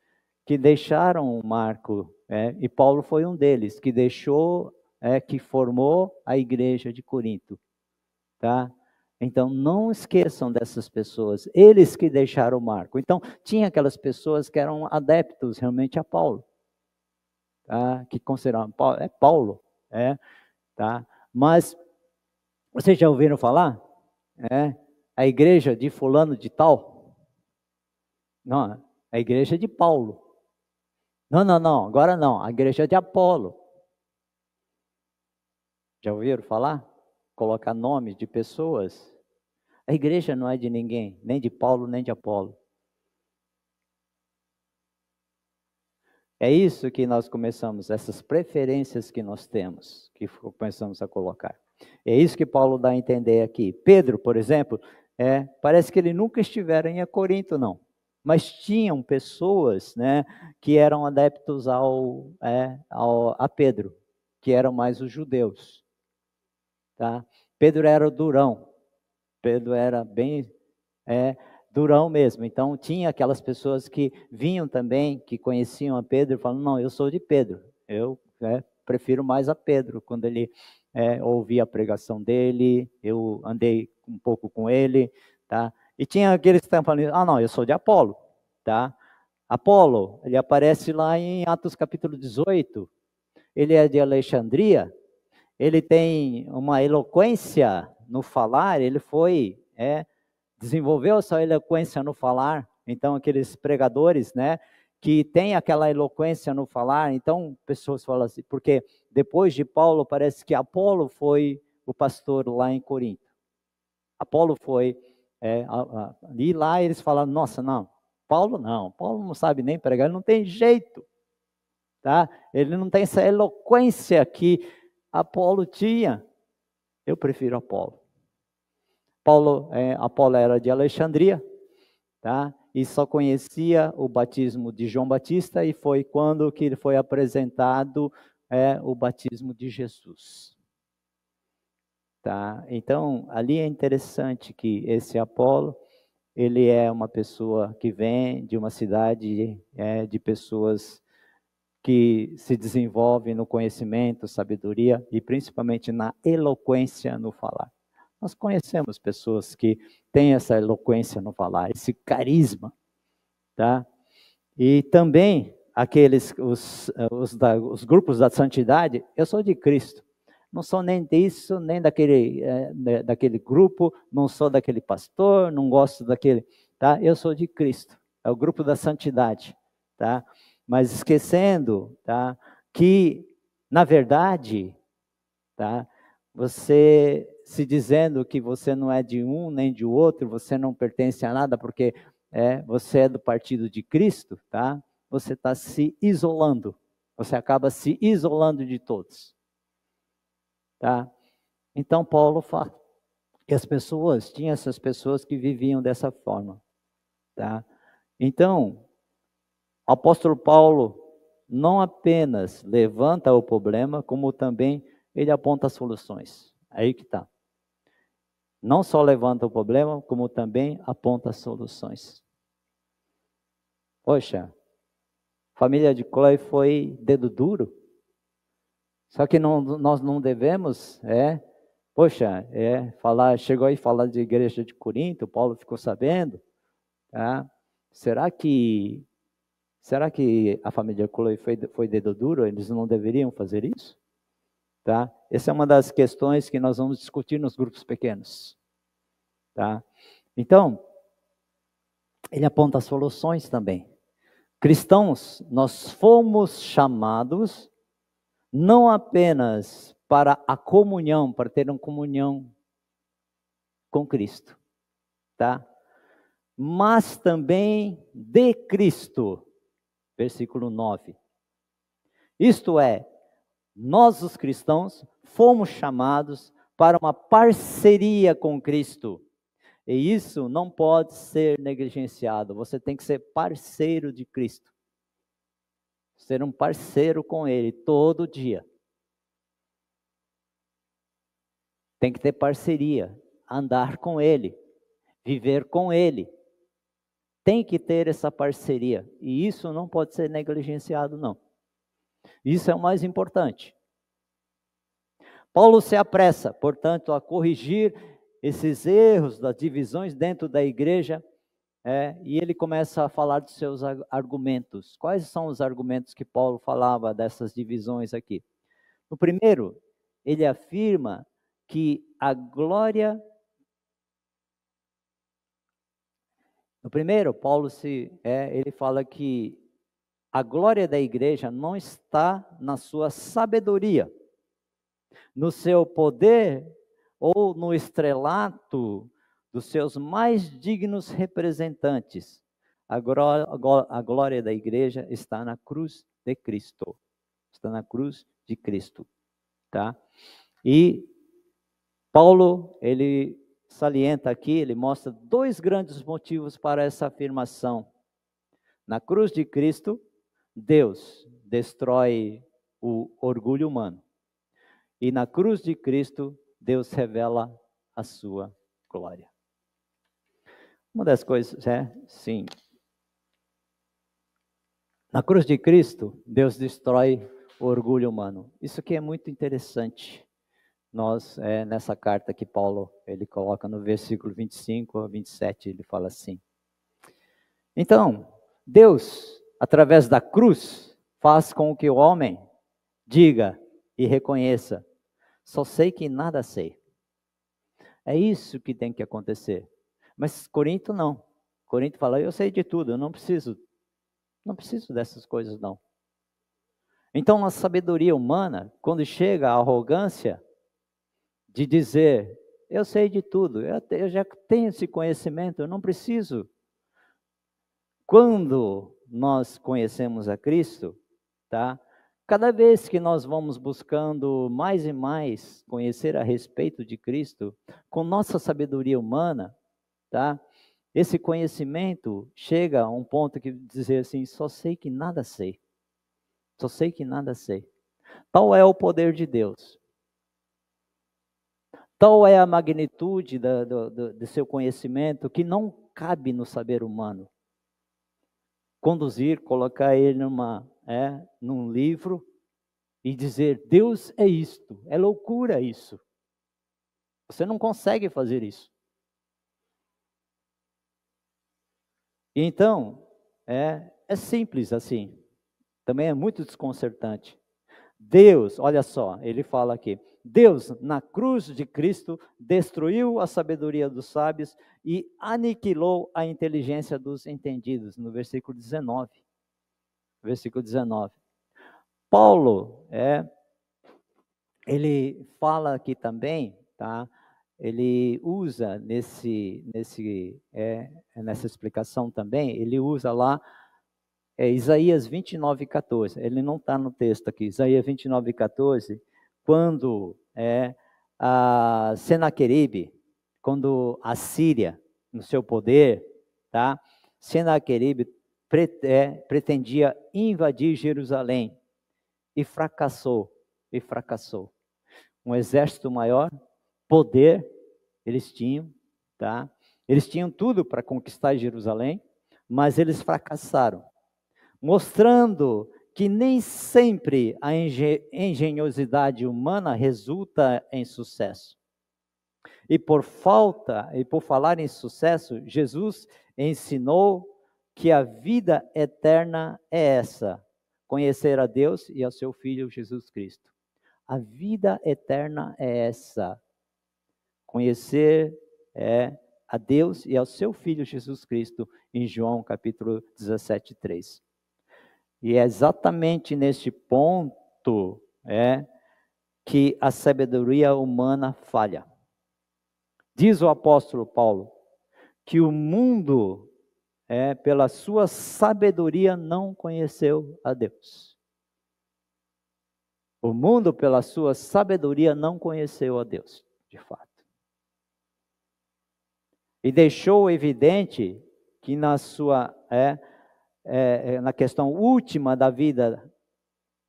que deixaram o marco, e Paulo foi um deles, que deixou, que formou a igreja de Corinto. Tá? Então, não esqueçam dessas pessoas, eles que deixaram o marco. Então, tinha aquelas pessoas que eram adeptos realmente a Paulo, tá? Que consideravam Paulo, tá? Mas, vocês já ouviram falar? A igreja de fulano de tal? Não, a igreja de Paulo. Não, agora não, a igreja de Apolo. Já ouviram falar? Colocar nomes de pessoas. A igreja não é de ninguém, nem de Paulo, nem de Apolo. É isso que nós começamos, essas preferências que nós temos, que começamos a colocar. É isso que Paulo dá a entender aqui. Pedro, por exemplo, parece que ele nunca estivera em Corinto, não. Mas tinham pessoas, né, que eram adeptos a Pedro, que eram mais os judeus. Tá? Pedro era durão. Pedro era bem durão mesmo. Então, tinha aquelas pessoas que vinham também, que conheciam a Pedro, e falavam, não, eu sou de Pedro. Eu prefiro mais a Pedro. Quando ele ouvia a pregação dele, eu andei um pouco com ele, tá? E tinha aqueles que estavam falando, não, eu sou de Apolo, tá? Apolo, ele aparece lá em Atos capítulo 18, ele é de Alexandria, ele tem uma eloquência no falar, ele foi, desenvolveu sua eloquência no falar, então aqueles pregadores, né, que tem aquela eloquência no falar, então pessoas falam assim, porque depois de Paulo, parece que Apolo foi o pastor lá em Corinto. Apolo foi, e lá eles falaram, nossa, não, Paulo não sabe nem pregar, ele não tem jeito, tá? Ele não tem essa eloquência que Apolo tinha, eu prefiro Apolo. Apolo era de Alexandria, tá? E só conhecia o batismo de João Batista, e foi quando que ele foi apresentado o batismo de Jesus. Tá? Então, ali é interessante que esse Apolo, ele é uma pessoa que vem de uma cidade de pessoas que se desenvolvem no conhecimento, sabedoria e principalmente na eloquência no falar. Nós conhecemos pessoas que têm essa eloquência no falar, esse carisma, tá? E também os grupos da santidade, eu sou de Cristo. Não sou nem disso, nem daquele grupo, não sou daquele pastor, não gosto daquele, tá? Eu sou de Cristo, é o grupo da santidade, tá? Mas esquecendo, tá, que, na verdade, tá, você se dizendo que você não é de um nem de outro, você não pertence a nada porque você é do partido de Cristo, tá? Você está se isolando, você acaba se isolando de todos. Tá? Então, Paulo fala que tinha essas pessoas que viviam dessa forma. Tá? Então, o apóstolo Paulo não apenas levanta o problema, como também ele aponta soluções. Aí que está. Não só levanta o problema, como também aponta soluções. Poxa, a família de Chloe foi dedo duro. Só que nós não devemos, chegou aí falar de igreja de Corinto, Paulo ficou sabendo, tá? Será que a família de Chloe foi dedo duro? Eles não deveriam fazer isso? Tá? Essa é uma das questões que nós vamos discutir nos grupos pequenos. Tá? Então, ele aponta soluções também. Cristãos, nós fomos chamados não apenas para a comunhão, para ter uma comunhão com Cristo, tá? Mas também de Cristo, versículo 9. Isto é, nós os cristãos fomos chamados para uma parceria com Cristo. E isso não pode ser negligenciado. Você tem que ser parceiro de Cristo. Ser um parceiro com Ele todo dia. Tem que ter parceria, andar com Ele, viver com Ele. Tem que ter essa parceria. E isso não pode ser negligenciado, não. Isso é o mais importante. Paulo se apressa, portanto, a corrigir esses erros das divisões dentro da igreja, e ele começa a falar dos seus argumentos. Quais são os argumentos que Paulo falava dessas divisões aqui? No primeiro, ele afirma que a glória... No primeiro, Paulo ele fala que a glória da igreja não está na sua sabedoria, no seu poder ou no estrelato dos seus mais dignos representantes. A glória da igreja está na cruz de Cristo. Está na cruz de Cristo, tá? E Paulo, ele salienta aqui, ele mostra 2 grandes motivos para essa afirmação. Na cruz de Cristo, Deus destrói o orgulho humano. E na cruz de Cristo, Deus revela a sua glória. Uma das coisas é, sim, na cruz de Cristo, Deus destrói o orgulho humano. Isso aqui é muito interessante. Nessa carta que Paulo, ele coloca no versículo 25 a 27, ele fala assim. Então, Deus, através da cruz, faz com que o homem diga e reconheça: só sei que nada sei. É isso que tem que acontecer. Mas Corinto não. Corinto fala: eu sei de tudo, eu não preciso dessas coisas não. Então, a sabedoria humana, quando chega a arrogância de dizer: eu sei de tudo, eu já tenho esse conhecimento, eu não preciso. Quando nós conhecemos a Cristo, tá? Cada vez que nós vamos buscando mais e mais conhecer a respeito de Cristo, com nossa sabedoria humana, tá? Esse conhecimento chega a um ponto que dizer assim: só sei que nada sei. Só sei que nada sei. Tal é o poder de Deus. Tal é a magnitude do seu conhecimento que não cabe no saber humano. Conduzir, colocar ele num livro e dizer: Deus é isto, é loucura isso. Você não consegue fazer isso. Então, é simples assim. Também é muito desconcertante. Deus, olha só, ele fala aqui: Deus, na cruz de Cristo, destruiu a sabedoria dos sábios e aniquilou a inteligência dos entendidos, no versículo 19. Versículo 19. Paulo, ele fala aqui também, tá? Ele usa nessa explicação também, ele usa lá Isaías 29:14. Ele não está no texto aqui. Isaías 29:14, quando a Senaqueribe, quando a Síria, no seu poder, tá? Senaqueribe pretendia invadir Jerusalém e fracassou. Um exército maior, poder, eles tinham, tá? Eles tinham tudo para conquistar Jerusalém, mas eles fracassaram, mostrando que nem sempre a engenhosidade humana resulta em sucesso. E por falar em sucesso, Jesus ensinou que a vida eterna é essa: conhecer a Deus e ao seu Filho Jesus Cristo. A vida eterna é essa: conhecer a Deus e ao seu Filho Jesus Cristo, em João capítulo 17:3. E é exatamente neste ponto que a sabedoria humana falha. Diz o apóstolo Paulo que o mundo, pela sua sabedoria, não conheceu a Deus. O mundo, pela sua sabedoria, não conheceu a Deus, de fato. E deixou evidente que na questão última da vida,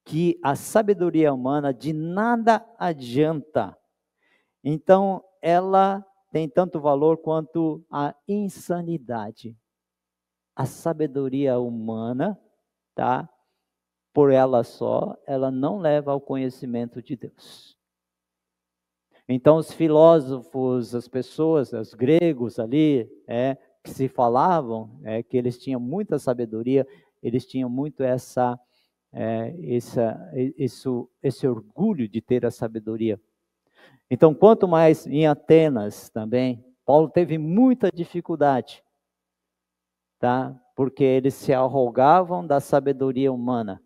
que a sabedoria humana de nada adianta. Então, ela tem tanto valor quanto a insanidade. A sabedoria humana, tá? Por ela só, ela não leva ao conhecimento de Deus. Então, os filósofos, as pessoas, os gregos ali, que se falavam, que eles tinham muita sabedoria, eles tinham muito esse orgulho de ter a sabedoria. Então, quanto mais em Atenas também, Paulo teve muita dificuldade, tá? Porque eles se arrogavam da sabedoria humana.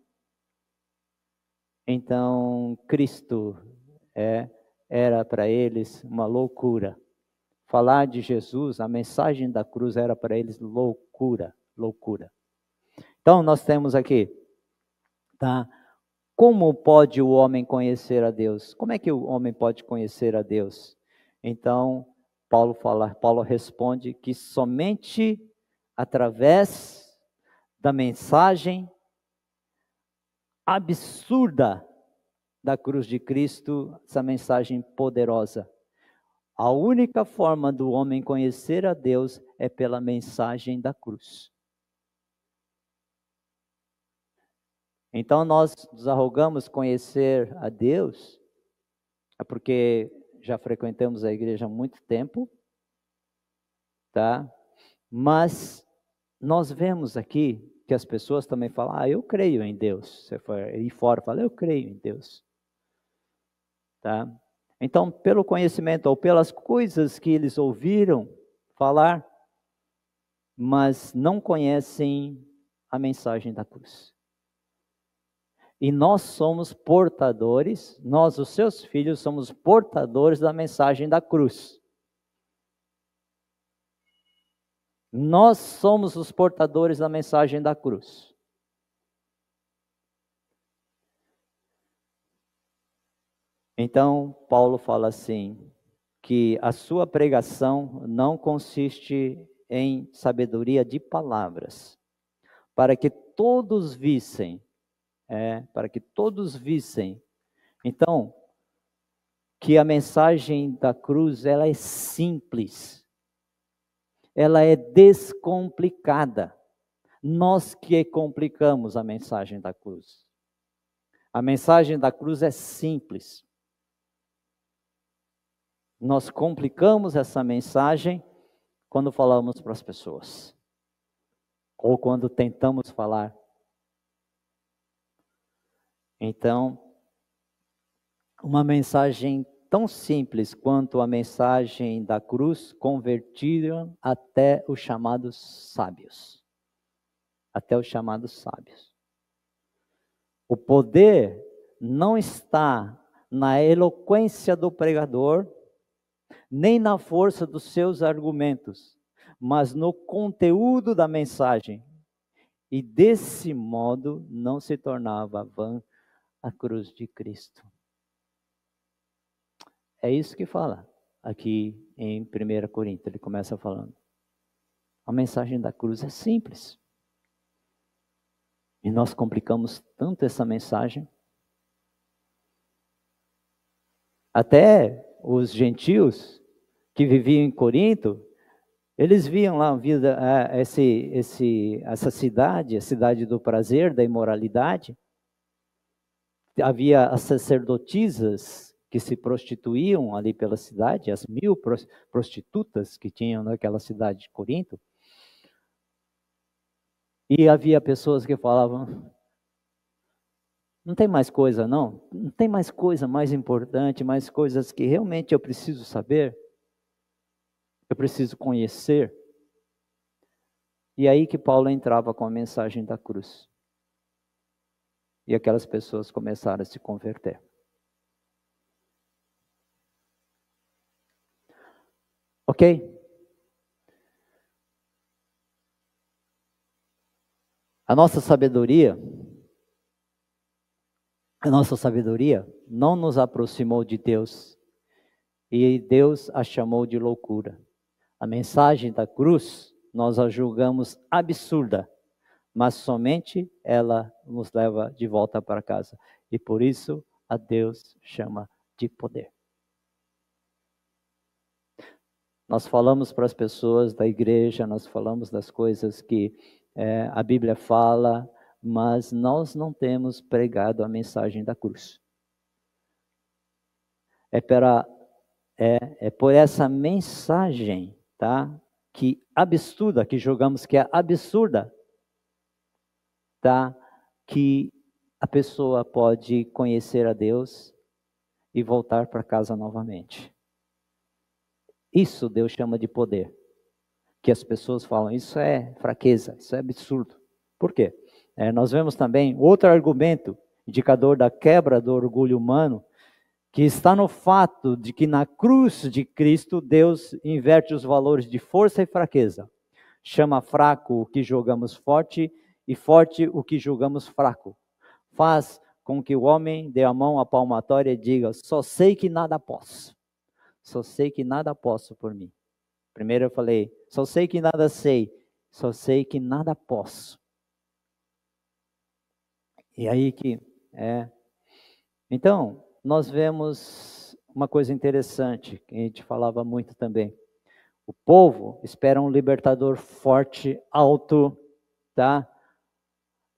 Então, Cristo era para eles uma loucura. Falar de Jesus, a mensagem da cruz era para eles loucura. Então, nós temos aqui Tá? Como pode o homem conhecer a Deus? Como é que o homem pode conhecer a Deus? Então, Paulo responde que somente através da mensagem absurda da cruz de Cristo, essa mensagem poderosa. A única forma do homem conhecer a Deus é pela mensagem da cruz. Então nós nos arrogamos conhecer a Deus, é porque já frequentamos a igreja há muito tempo, tá? Mas nós vemos aqui que as pessoas também falam, eu creio em Deus. Você foi aí fora e fala, eu creio em Deus. Tá? Então, pelo conhecimento ou pelas coisas que eles ouviram falar, mas não conhecem a mensagem da cruz. E nós somos portadores, nós, os seus filhos, somos portadores da mensagem da cruz. Nós somos os portadores da mensagem da cruz. Então, Paulo fala assim, que a sua pregação não consiste em sabedoria de palavras, para que todos vissem, Então, que a mensagem da cruz, ela é simples, ela é descomplicada. Nós que complicamos a mensagem da cruz. A mensagem da cruz é simples. Nós complicamos essa mensagem quando falamos para as pessoas. Ou quando tentamos falar. Então, uma mensagem tão simples quanto a mensagem da cruz convertiram até os chamados sábios. Até os chamados sábios. O poder não está na eloquência do pregador, nem na força dos seus argumentos, mas no conteúdo da mensagem. E desse modo não se tornava vã a cruz de Cristo. É isso que fala aqui em 1 Coríntios, ele começa falando. A mensagem da cruz é simples. E nós complicamos tanto essa mensagem. Até os gentios que viviam em Corinto, eles viam lá essa cidade, a cidade do prazer, da imoralidade. Havia as sacerdotisas que se prostituíam ali pela cidade, as 1000 prostitutas que tinham naquela cidade de Corinto. E havia pessoas que falavam, não tem mais coisa não tem mais coisa mais importante, mais coisas que realmente eu preciso saber, eu preciso conhecer. E aí que Paulo entrava com a mensagem da cruz. E aquelas pessoas começaram a se converter. Ok? A nossa sabedoria não nos aproximou de Deus. E Deus a chamou de loucura. A mensagem da cruz, nós a julgamos absurda. Mas somente ela nos leva de volta para casa. E por isso a Deus chama de poder. Nós falamos para as pessoas da igreja, nós falamos das coisas que a Bíblia fala, mas nós não temos pregado a mensagem da cruz. É por essa mensagem, tá? Que absurda, que julgamos que é absurda, tá? Que a pessoa pode conhecer a Deus e voltar para casa novamente. Isso Deus chama de poder. Que as pessoas falam, isso é fraqueza, isso é absurdo. Por quê? Nós vemos também outro argumento, indicador da quebra do orgulho humano, que está no fato de que na cruz de Cristo, Deus inverte os valores de força e fraqueza. Chama fraco o que julgamos forte e forte o que julgamos fraco. faz com que o homem dê a mão à palmatória e diga: só sei que nada posso. Só sei que nada posso por mim. Primeiro eu falei: só sei que nada sei. Só sei que nada posso. E aí que é. Então, nós vemos uma coisa interessante, que a gente falava muito também. O povo espera um libertador forte, alto, tá?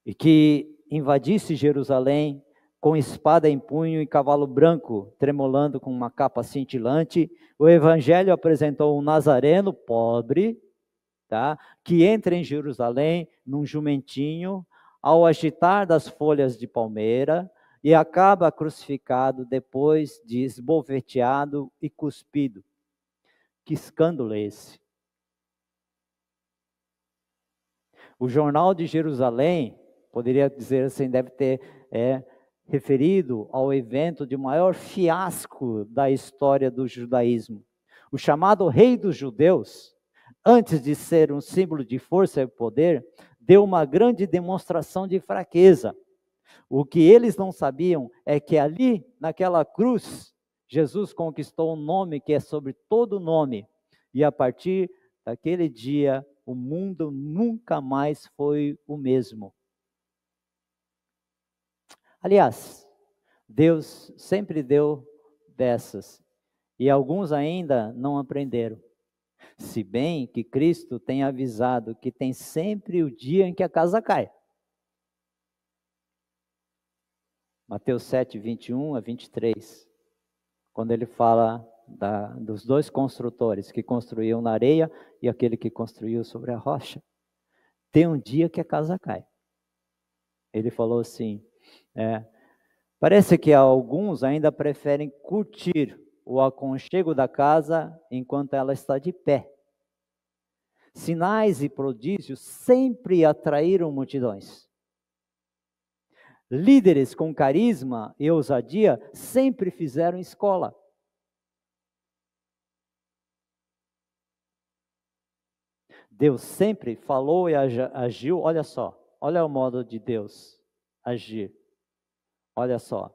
E que invadisse Jerusalém com espada em punho e cavalo branco, tremolando com uma capa cintilante. O evangelho apresentou um nazareno pobre, tá? Que entra em Jerusalém num jumentinho, ao agitar das folhas de palmeira, e acaba crucificado depois de esbofeteado e cuspido. Que escândalo é esse? O jornal de Jerusalém, poderia dizer assim, deve ter referido ao evento de maior fiasco da história do judaísmo. O chamado rei dos judeus, antes de ser um símbolo de força e poder, deu uma grande demonstração de fraqueza. O que eles não sabiam é que ali, naquela cruz, Jesus conquistou um nome que é sobre todo nome. E a partir daquele dia, o mundo nunca mais foi o mesmo. Aliás, Deus sempre deu dessas, e alguns ainda não aprenderam. Se bem que Cristo tem avisado que tem sempre o dia em que a casa cai. Mateus 7, 21 a 23, quando ele fala dos dois construtores, que construíam na areia e aquele que construiu sobre a rocha. Tem um dia que a casa cai. Ele falou assim, parece que alguns ainda preferem curtir o aconchego da casa enquanto ela está de pé. Sinais e prodígios sempre atraíram multidões. Líderes com carisma e ousadia sempre fizeram escola. Deus sempre falou e agiu, olha só, olha o modo de Deus agir. Olha só,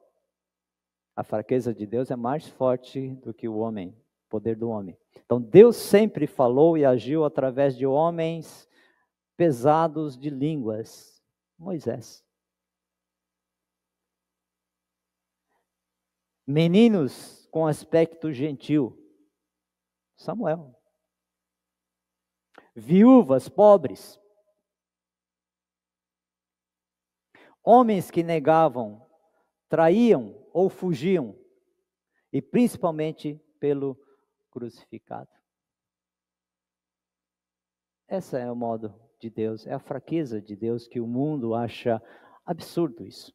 a fraqueza de Deus é mais forte do que o homem, o poder do homem. Então Deus sempre falou e agiu através de homens pesados de línguas. Moisés. Meninos com aspecto gentil. Samuel. Viúvas pobres. Homens que negavam, traíam ou fugiam, e principalmente pelo crucificado. Esse é o modo de Deus, é a fraqueza de Deus que o mundo acha absurdo isso.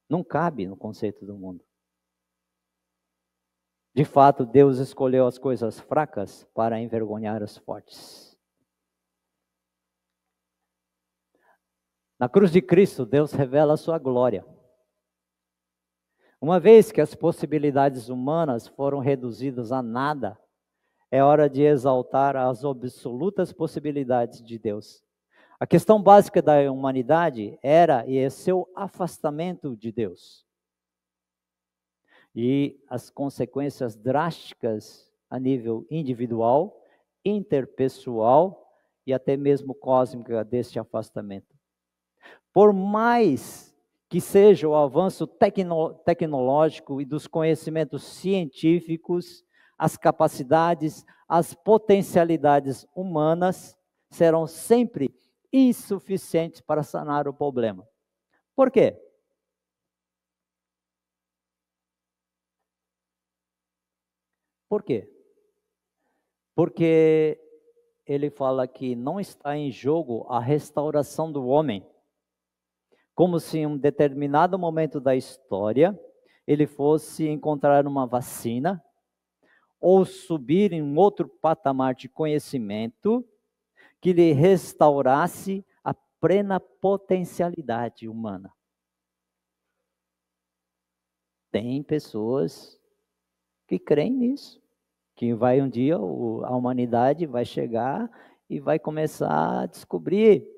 Não cabe no conceito do mundo. De fato, Deus escolheu as coisas fracas para envergonhar as fortes. Na cruz de Cristo, Deus revela a sua glória. Uma vez que as possibilidades humanas foram reduzidas a nada, é hora de exaltar as absolutas possibilidades de Deus. A questão básica da humanidade era e é seu afastamento de Deus. E as consequências drásticas a nível individual, interpessoal e até mesmo cósmica deste afastamento. Por mais que seja o avanço tecnológico e dos conhecimentos científicos, as capacidades, as potencialidades humanas serão sempre insuficientes para sanar o problema. Por quê? Por quê? Porque ele fala que não está em jogo a restauração do homem. Como se em um determinado momento da história, ele fosse encontrar uma vacina, ou subir em um outro patamar de conhecimento, que lhe restaurasse a plena potencialidade humana. Tem pessoas que creem nisso, que vai um dia a humanidade vai chegar e vai começar a descobrir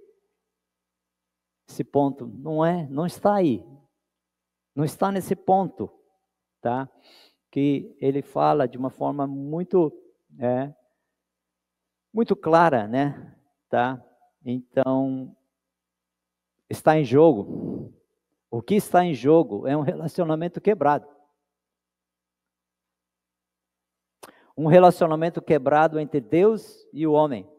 Esse ponto não está aí. Não está nesse ponto, tá? Que ele fala de uma forma muito clara, né? Tá? Então, está em jogo. O que está em jogo é um relacionamento quebrado. Um relacionamento quebrado entre Deus e o homem,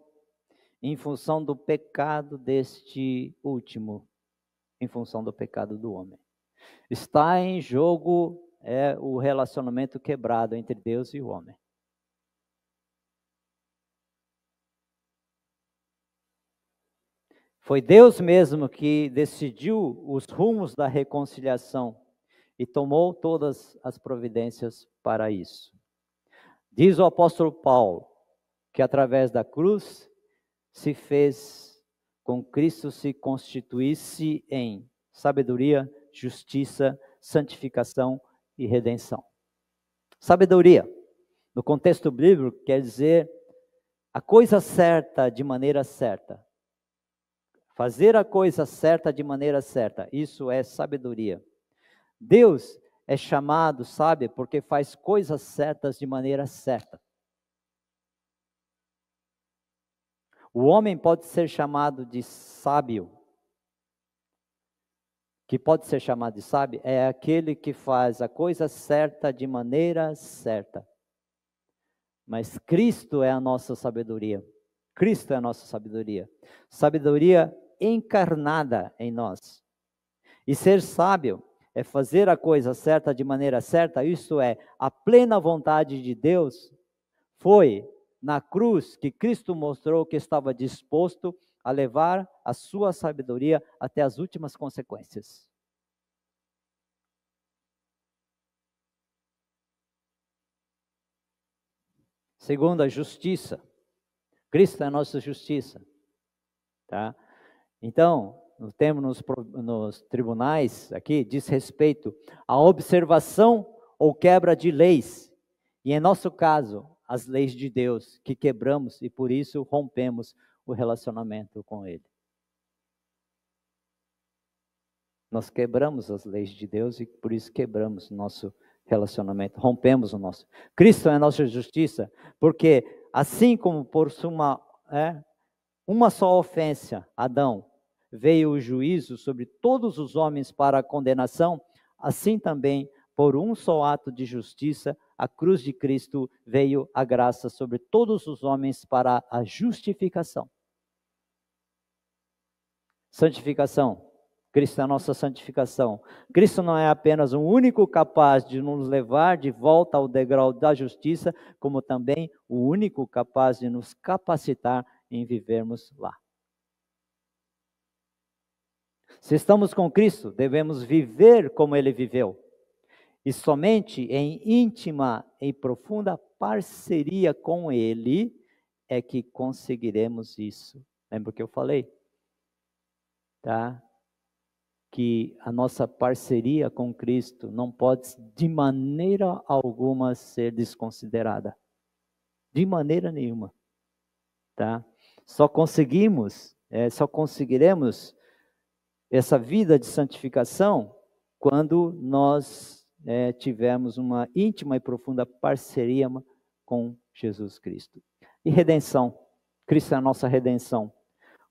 em função do pecado deste último, em função do pecado do homem. Está em jogo o relacionamento quebrado entre Deus e o homem. Foi Deus mesmo que decidiu os rumos da reconciliação e tomou todas as providências para isso. Diz o apóstolo Paulo que através da cruz se fez com Cristo se constituísse em sabedoria, justiça, santificação e redenção. Sabedoria, no contexto bíblico, quer dizer a coisa certa de maneira certa. Fazer a coisa certa de maneira certa, isso é sabedoria. Deus é chamado sábio porque faz coisas certas de maneira certa. O homem pode ser chamado de sábio. Que pode ser chamado de sábio é aquele que faz a coisa certa de maneira certa. Mas Cristo é a nossa sabedoria. Cristo é a nossa sabedoria. Sabedoria encarnada em nós. E ser sábio é fazer a coisa certa de maneira certa, isso é, a plena vontade de Deus. Foi na cruz que Cristo mostrou que estava disposto a levar a sua sabedoria até as últimas consequências. Segundo, a justiça. Cristo é a nossa justiça. Tá? Então, no termo nos tribunais, aqui, diz respeito à observação ou quebra de leis. E em nosso caso, as leis de Deus, que quebramos e por isso rompemos o relacionamento com Ele. Nós quebramos as leis de Deus e por isso quebramos o nosso relacionamento, rompemos o nosso. Cristo é a nossa justiça, porque assim como por uma só ofensa, Adão, veio o juízo sobre todos os homens para a condenação, assim também, por um só ato de justiça, a cruz de Cristo veio a graça sobre todos os homens para a justificação. Santificação. Cristo é a nossa santificação. Cristo não é apenas o único capaz de nos levar de volta ao degrau da justiça, como também o único capaz de nos capacitar em vivermos lá. Se estamos com Cristo, devemos viver como Ele viveu. E somente em íntima e profunda parceria com Ele é que conseguiremos isso. Lembra o que eu falei? Tá? Que a nossa parceria com Cristo não pode de maneira alguma ser desconsiderada. De maneira nenhuma. Tá? Só conseguiremos essa vida de santificação quando nós tivermos uma íntima e profunda parceria com Jesus Cristo. E redenção. Cristo é a nossa redenção.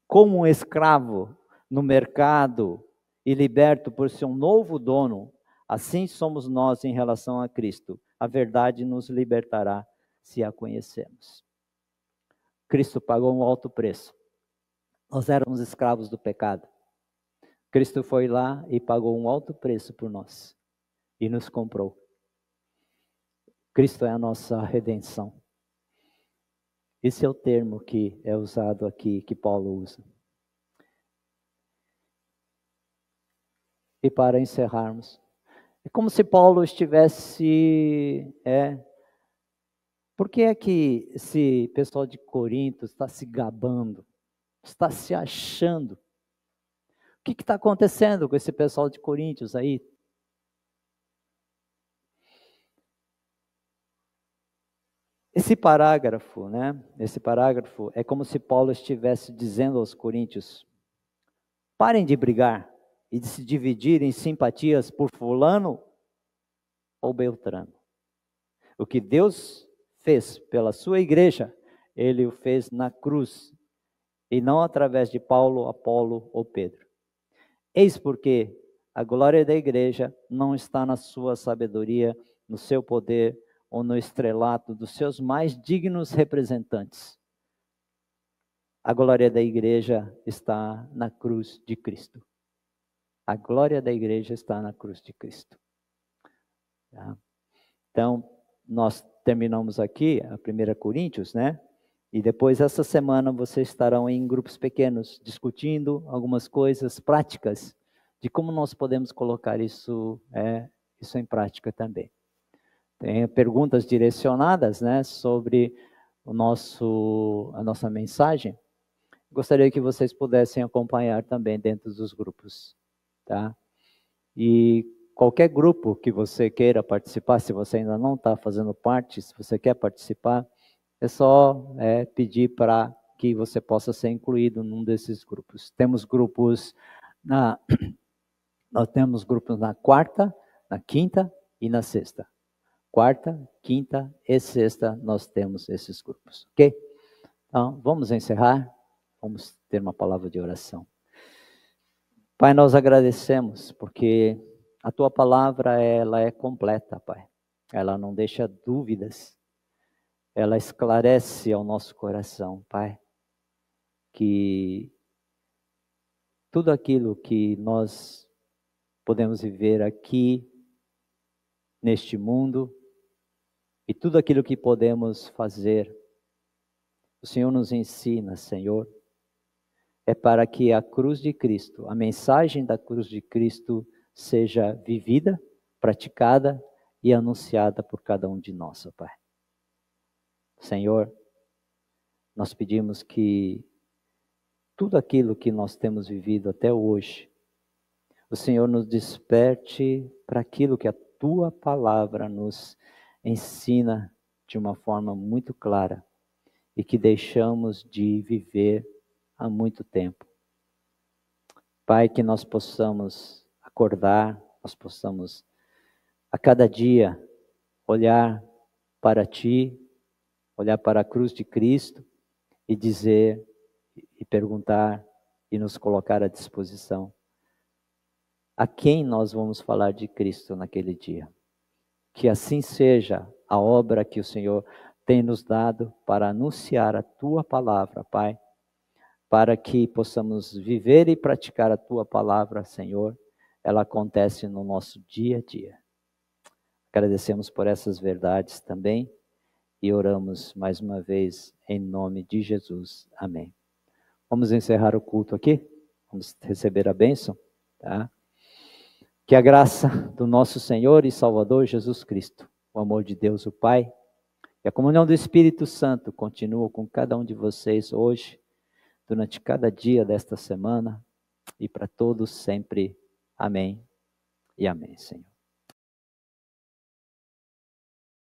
Como um escravo no mercado e liberto por seu novo dono, assim somos nós em relação a Cristo. A verdade nos libertará se a conhecermos. Cristo pagou um alto preço. Nós éramos escravos do pecado. Cristo foi lá e pagou um alto preço por nós e nos comprou. Cristo é a nossa redenção. Esse é o termo que é usado aqui, que Paulo usa. E para encerrarmos, é como se Paulo estivesse... Por que é que esse pessoal de Corinto está se gabando? Está se achando? O que está acontecendo com esse pessoal de Coríntios aí? Esse parágrafo, né? Esse parágrafo é como se Paulo estivesse dizendo aos coríntios: Parem de brigar e de se dividir em simpatias por fulano ou beltrano. O que Deus fez pela sua igreja, Ele o fez na cruz, e não através de Paulo, Apolo ou Pedro. Eis porque a glória da igreja não está na sua sabedoria, no seu poder ou no estrelato dos seus mais dignos representantes. A glória da igreja está na cruz de Cristo. A glória da igreja está na cruz de Cristo. Tá? Então, nós terminamos aqui a 1 Coríntios, né? E depois, essa semana, vocês estarão em grupos pequenos, discutindo algumas coisas práticas de como nós podemos colocar isso em prática também. Tem perguntas direcionadas, né, sobre a nossa mensagem. Gostaria que vocês pudessem acompanhar também dentro dos grupos, tá? E qualquer grupo que você queira participar, se você ainda não está fazendo parte, se você quer participar, é só pedir para que você possa ser incluído num desses grupos. Temos grupos nós temos grupos na quarta, na quinta e na sexta. Quarta, quinta e sexta nós temos esses grupos, ok? Então, vamos encerrar. Vamos ter uma palavra de oração. Pai, nós agradecemos porque a Tua palavra, ela é completa, Pai. Ela não deixa dúvidas. Ela esclarece ao nosso coração, Pai, que tudo aquilo que nós podemos viver aqui, neste mundo, e tudo aquilo que podemos fazer, o Senhor nos ensina, Senhor, é para que a cruz de Cristo, a mensagem da cruz de Cristo seja vivida, praticada e anunciada por cada um de nós, ó Pai. Senhor, nós pedimos que tudo aquilo que nós temos vivido até hoje, o Senhor nos desperte para aquilo que a Tua palavra nos ensina de uma forma muito clara e que deixamos de viver há muito tempo. Pai, que nós possamos acordar, nós possamos a cada dia olhar para Ti, olhar para a cruz de Cristo e dizer, e perguntar e nos colocar à disposição. A quem nós vamos falar de Cristo naquele dia? Que assim seja a obra que o Senhor tem nos dado para anunciar a Tua palavra, Pai, para que possamos viver e praticar a Tua palavra, Senhor. Ela acontece no nosso dia a dia. Agradecemos por essas verdades também e oramos mais uma vez em nome de Jesus. Amém. Vamos encerrar o culto aqui. Vamos receber a bênção, tá? Que a graça do nosso Senhor e Salvador Jesus Cristo, o amor de Deus o Pai e a comunhão do Espírito Santo continua com cada um de vocês hoje, durante cada dia desta semana e para todos sempre. Amém e amém, Senhor.